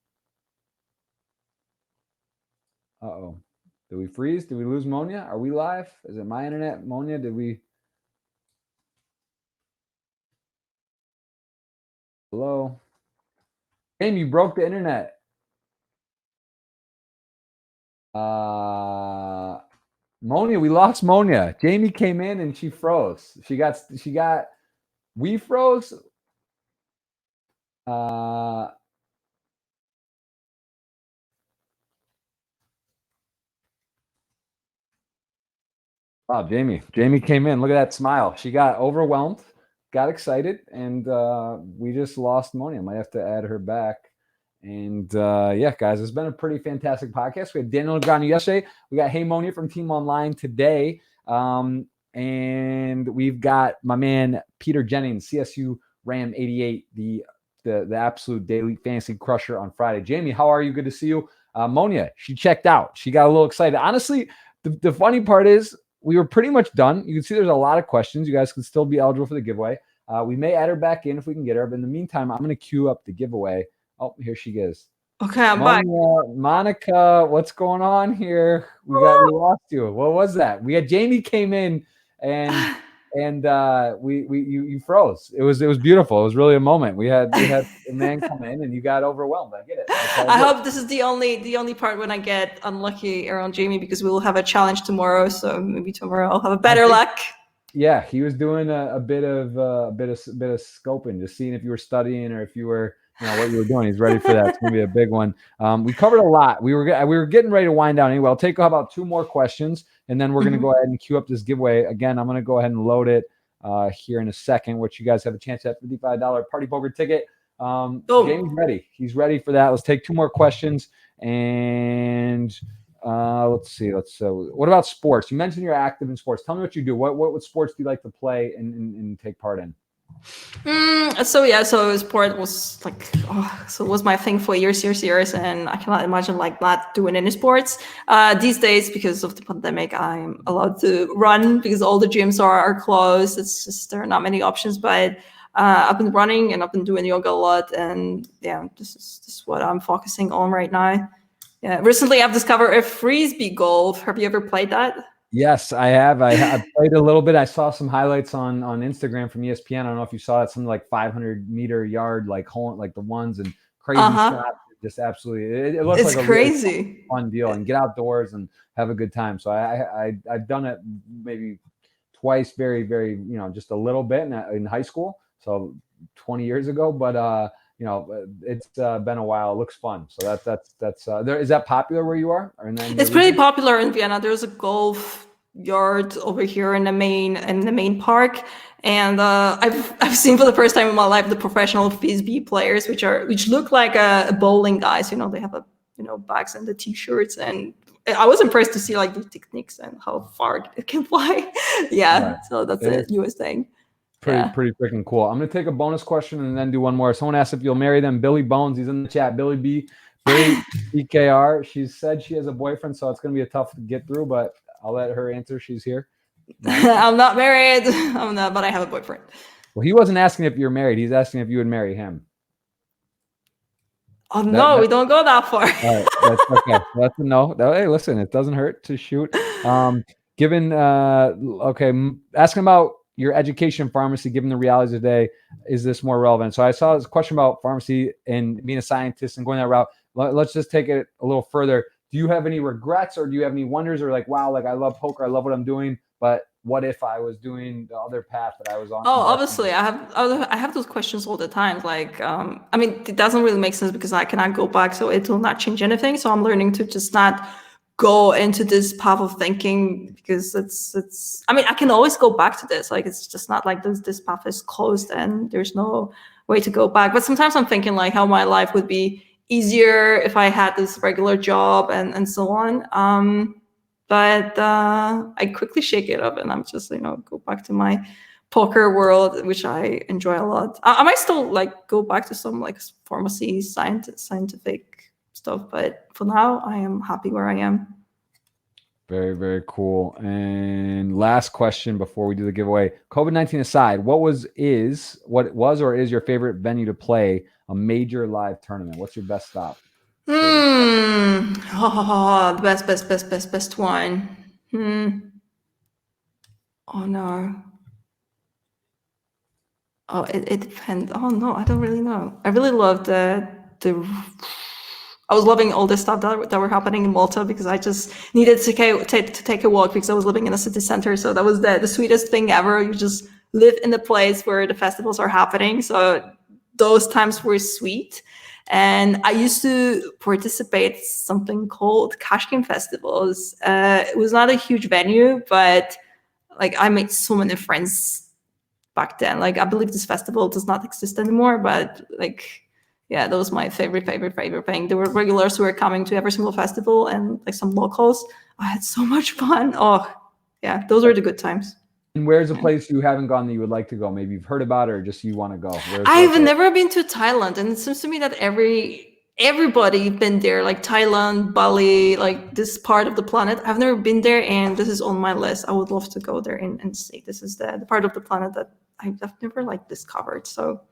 Uh-oh. Did we freeze? Did we lose Monia? Are we live? Is it my internet, Monia? Did we? Hello. Game, you broke the internet. Monia, we lost Monia. Jamie came in and she froze. We froze. Wow, Jamie came in. Look at that smile. She got overwhelmed, got excited, and we just lost Monia. Might have to add her back. And yeah, guys, it's been a pretty fantastic podcast. We had Daniel Negreanu yesterday. We got HeyMonia from Team Online today. And we've got my man Peter Jennings, CSU Ram 88, the absolute daily fantasy crusher on Friday. Jamie, how are you? Good to see you. Monia, she checked out. She got a little excited. Honestly, the funny part is we were pretty much done. You can see there's a lot of questions. You guys can still be eligible for the giveaway. We may add her back in if we can get her. But in the meantime, I'm going to queue up the giveaway. Oh, here she is. Okay, I'm back. Monica, what's going on here? We lost you. What was that? We had Jamie came in and you froze. It was beautiful. It was really a moment. We had a man come in and you got overwhelmed. I get it. I hope this is the only part when I get unlucky around Jamie, because we will have a challenge tomorrow. So maybe tomorrow I'll have a better luck. Yeah, he was doing a bit of scoping, just seeing if you were studying or if you were, what you were doing. He's ready for that. It's gonna be a big one. We covered a lot. We were getting ready to wind down anyway. I'll take about 2 more questions, and then we're gonna go ahead and queue up this giveaway. Again, I'm gonna go ahead and load it here in a second, which you guys have a chance at $55 party poker ticket. Jamie's ready. He's ready for that. Let's take 2 more questions, and let's see. What about sports? You mentioned you're active in sports. Tell me what you do. What sports do you like to play and take part in? So sport was so it was my thing for years, and I cannot imagine not doing any sports. These days, because of the pandemic, I'm allowed to run because all the gyms are closed. It's just there are not many options, but I've been running and I've been doing yoga a lot, and this is what I'm focusing on right now. Yeah, recently I've discovered a frisbee golf. Have you ever played that? Yes, I have. I played a little bit. I saw some highlights on Instagram from ESPN. I don't know if you saw it, something like 500-meter yard, hole, like the ones, and crazy shots. Just absolutely, it looks like a crazy, really fun deal, and get outdoors and have a good time. So I've done it maybe twice, very, very, just a little bit in high school. So 20 years ago, but it's been a while. It looks fun. So that's there. Is that popular where you are? It's pretty popular in Vienna. There's a golf yard over here in the main park, and I've seen for the first time in my life the professional frisbee players, which look like a bowling guys. They have bags and the t-shirts, and I was impressed to see the techniques and how far it can fly. Yeah, right. So that's the US thing. Pretty freaking cool. I'm gonna take a bonus question and then do one more. Someone asked if you'll marry them. Billy Bones, he's in the chat. Billy BKR. She said she has a boyfriend, so it's gonna be a tough to get through, but I'll let her answer. She's here. I'm not married. I'm not, but I have a boyfriend. Well, he wasn't asking if you're married. He's asking if you would marry him. Oh no, we don't go that far. All right, that's okay. That's a no. Hey, listen, it doesn't hurt to shoot. Asking about your education in pharmacy, given the realities of the day, is this more relevant? So I saw this question about pharmacy and being a scientist and going that route. Let's just take it a little further. Do you have any regrets, or do you have any wonders, or wow, I love poker, I love what I'm doing, but what if I was doing the other path that I was on? Oh, obviously, I have those questions all the time. It doesn't really make sense because I cannot go back, so it will not change anything. So I'm learning to just not go into this path of thinking, because I can always go back to this. It's just not like this path is closed and there's no way to go back. But sometimes I'm thinking how my life would be easier if I had this regular job and so on. But I quickly shake it up and I'm just, go back to my poker world, which I enjoy a lot. I might still go back to some pharmacy, scientific stuff, but for now I am happy where I am. Very, very cool. And last question before we do the giveaway. COVID-19 aside, what was or is your favorite venue to play a major live tournament? What's your best stop? The best one. Oh no. Oh, it depends. Oh no, I don't really know. I really loved I was loving all the stuff that were happening in Malta, because I just needed to take a walk because I was living in a city center. So that was the sweetest thing ever. You just live in the place where the festivals are happening. So those times were sweet. And I used to participate in something called Cash Game Festivals. It was not a huge venue, but I made so many friends back then. I believe this festival does not exist anymore, but that was my favorite thing. There were regulars who were coming to every single festival, and some locals. I had so much fun. Oh, yeah, those were the good times. And where's a place you haven't gone that you would like to go? Maybe you've heard about it, or just you want to go? I've never been to Thailand, and it seems to me that everybody been there, Thailand, Bali, this part of the planet. I've never been there, and this is on my list. I would love to go there and see. This is the part of the planet that I've never discovered. So.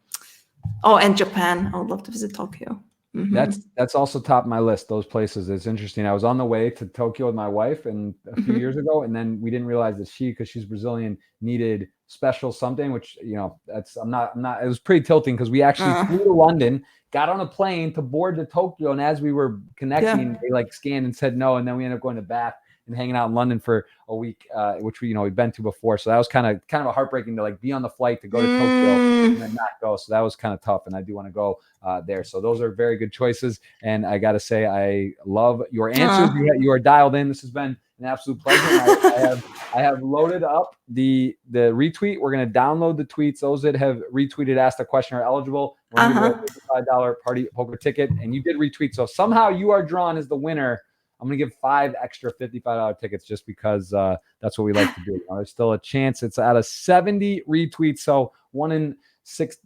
Oh, and Japan. I would love to visit Tokyo. Mm-hmm. That's also top of my list, those places. It's interesting. I was on the way to Tokyo with my wife a few years ago, and then we didn't realize that because she's Brazilian, needed special something, which, I'm not, it was pretty tilting, because we actually flew to London, got on a plane to board to Tokyo, and as we were connecting, they scanned and said no, and then we ended up going to Bath and hanging out in London for a week, which we've been to before. So that was kind of a heartbreaking to like be on the flight to go to Tokyo and then not go. So that was kind of tough, and I do want to go there. So those are very good choices, and I got to say I love your answers. You are dialed in. This has been an absolute pleasure. I have loaded up the retweet. We're going to download the tweets. Those that have retweeted, asked a question are eligible. We're going to give you a $55 party poker ticket, and you did retweet. So if somehow you are drawn as the winner, I'm going to give 5 extra $55 tickets just because that's what we like to do. There's still a chance. It's out of 70 retweets, so 1 in 6,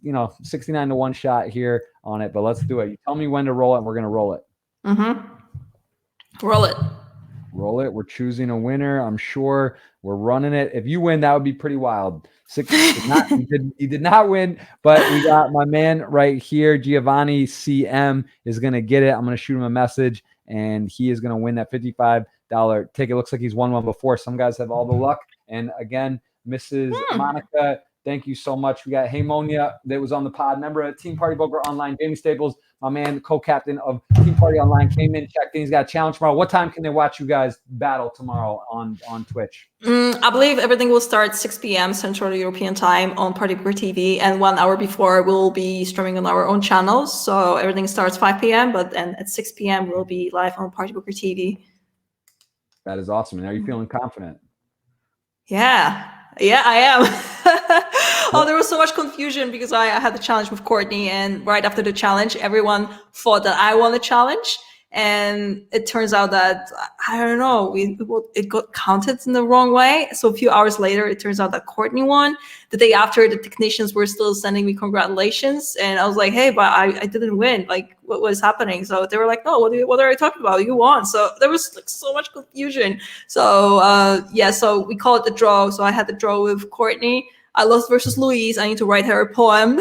69 to 1 shot here on it. But let's do it. You tell me when to roll it, and we're going to roll it. Roll it. Roll it. We're choosing a winner. I'm sure we're running it. If you win, that would be pretty wild. He did not win, but we got my man right here, Giovanni CM, is going to get it. I'm going to shoot him a message, and he is going to win that $55 ticket. Looks like he's won one before. Some guys have all the luck. And again, Mrs. Monica, thank you so much. We got HeyMonia that was on the pod. Member of Team Party Poker Online. Jamie Staples, my man, the co-captain of Team Party Online, came in, checked in. He's got a challenge tomorrow. What time can they watch you guys battle tomorrow on Twitch? I believe everything will start 6 p.m. Central European time on Party Poker TV. And 1 hour before, we'll be streaming on our own channels. So everything starts 5 p.m. But then at 6 p.m., we'll be live on Party Poker TV. That is awesome. And are you feeling confident? Yeah, I am. There was so much confusion because I had the challenge with Courtney, and right after the challenge, everyone thought that I won the challenge. And it turns out that, I don't know, it got counted in the wrong way. So a few hours later, it turns out that Courtney won. The day after, the technicians were still sending me congratulations. And I was like, hey, but I didn't win. Like, what was happening? So they were like, no, what are you talking about? You won. So there was like so much confusion. So so we call it the draw. So I had the draw with Courtney. I lost versus Louise. I need to write her a poem.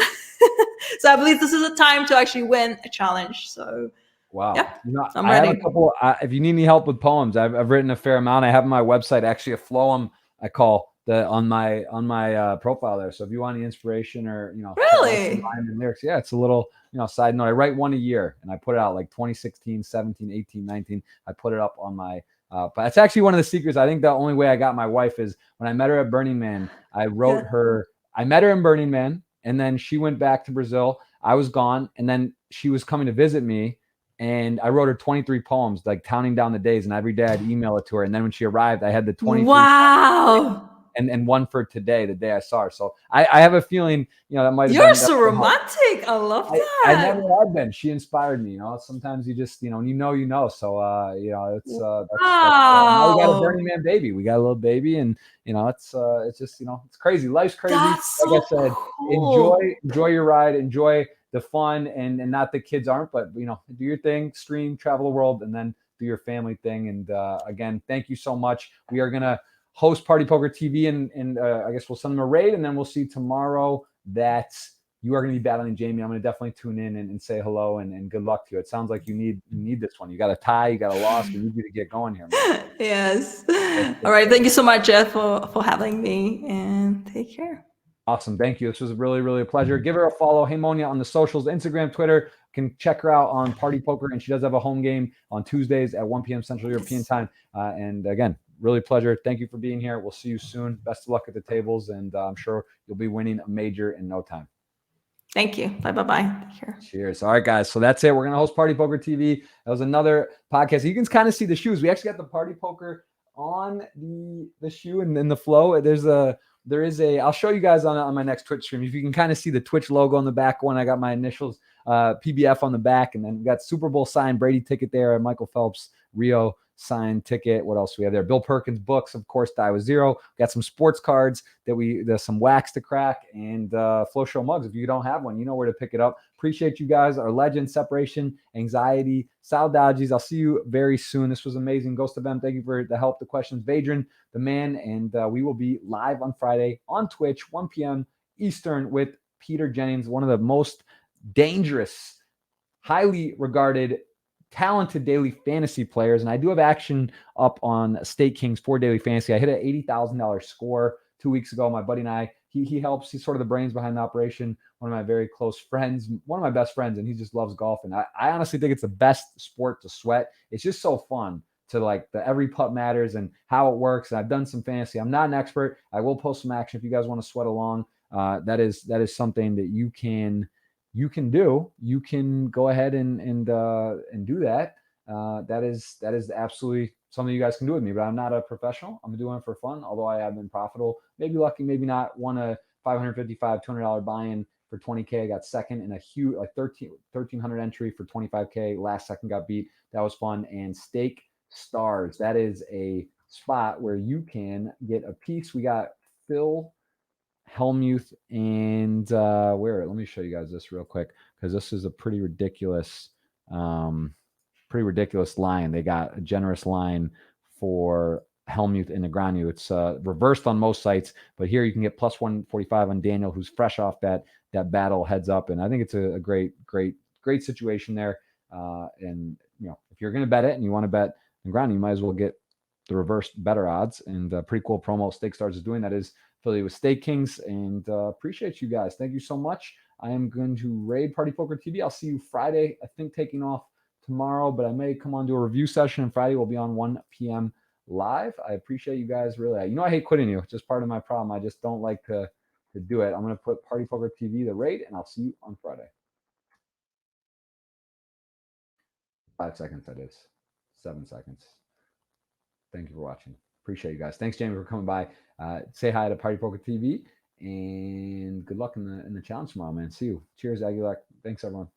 So I believe this is a time to actually win a challenge. So wow. Yeah, I'm I ready. have a couple. If you need any help with poems, I've written a fair amount. I have on my website actually a flow I call on my profile there. So if you want any inspiration or Really? lyrics, yeah, it's a little side note. I write one a year, and I put it out like 2016, 17, 18, 19. I put it up on my. But that's actually one of the secrets. I think the only way I got my wife is when I met her at Burning Man. I wrote her. I met her in Burning Man, and then she went back to Brazil. I was gone, and then she was coming to visit me. And I wrote her 23 poems, like counting down the days. And every day I'd email it to her. And then when she arrived, I had the 23. Wow. And one for today, the day I saw her. So I have a feeling, that might have been. You're so romantic. I love that. I never had been. She inspired me. Sometimes you just, when you know. So, it's now we got a Burning Man baby. We got a little baby, and it's just, it's crazy. Life's crazy. That's like so I said, cool. enjoy your ride. Enjoy the fun, and not the kids aren't, but do your thing, stream, travel the world, and then do your family thing. And again, thank you so much. We are gonna host Party Poker TV, and I guess we'll send them a raid, and then we'll see tomorrow that you are going to be battling Jamie. I'm going to definitely tune in and say hello and good luck to you. It sounds like you need this one. You got a tie, you got a loss. We need you to get going here, man. Yes. All right. Thank you so much, Jeff, for having me, and take care. Awesome. Thank you. This was really, really a pleasure. Give her a follow. HeyMonia on the socials, Instagram, Twitter. You can check her out on Party Poker, and she does have a home game on Tuesdays at 1 p.m. Central European time. And again, really pleasure. Thank you for being here. We'll see you soon. Best of luck at the tables, and I'm sure you'll be winning a major in no time. Thank you. Bye. Take care. Cheers. All right, guys. So that's it. We're going to host Party Poker TV. That was another podcast. You can kind of see the shoes. We actually got the Party Poker on the shoe and then the flow. There is a, I'll show you guys on my next Twitch stream. If you can kind of see the Twitch logo on the back one, I got my initials, PBF on the back, and then we got Super Bowl signed Brady ticket there, Michael Phelps, Rio signed ticket. What else do we have there? Bill Perkins books, of course, Die with Zero. Got some sports cards there's some wax to crack, and Flow Show mugs. If you don't have one, you know where to pick it up. Appreciate you guys. Our legend, separation, anxiety, Saudades. I'll see you very soon. This was amazing. Ghost of M, thank you for the help, the questions. Vadran, the man, and we will be live on Friday on Twitch, 1 p.m. Eastern with Peter Jennings, one of the most dangerous, highly regarded, talented daily fantasy players. And I do have action up on State Kings for daily fantasy. I hit an $80,000 score 2 weeks ago. My buddy and I, he helps. He's sort of the brains behind the operation. One of my very close friends, one of my best friends, and he just loves golf. And I honestly think it's the best sport to sweat. It's just so fun to like the every putt matters and how it works. And I've done some fantasy. I'm not an expert. I will post some action if you guys want to sweat along. That is something that you can do. You can go ahead and do that. That is absolutely something you guys can do with me. But I'm not a professional. I'm doing it for fun. Although I have been profitable, maybe lucky, maybe not. Won a $555, $200 buy-in for 20K. I got second in a huge like 1,300 entry for 25K. Last second got beat. That was fun. And Stake Stars. That is a spot where you can get a piece. We got Phil Hellmuth and let me show you guys this real quick because this is a pretty ridiculous line. They got a generous line for Hellmuth and Negreanu. It's reversed on most sites, but here you can get plus 145 on Daniel, who's fresh off that battle heads up, and I think it's a great situation there. And if you're going to bet it and you want to bet Negreanu, you might as well get the reversed better odds. And pretty cool promo Stake Stars is doing that is affiliated with Stake Kings, and appreciate you guys. Thank you so much. I am going to raid Party Poker TV. I'll see you Friday. I think taking off tomorrow, but I may come on to a review session, and Friday will be on 1 p.m. live. I appreciate you guys really. I hate quitting you. It's just part of my problem. I just don't like to do it. I'm going to put Party Poker TV the rate, and I'll see you on Friday. 5 seconds, that is. 7 seconds. Thank you for watching. Appreciate you guys. Thanks, Jamie, for coming by. Say hi to Party Poker TV, and good luck in the challenge tomorrow, man. See you. Cheers, Aguilar. Thanks, everyone.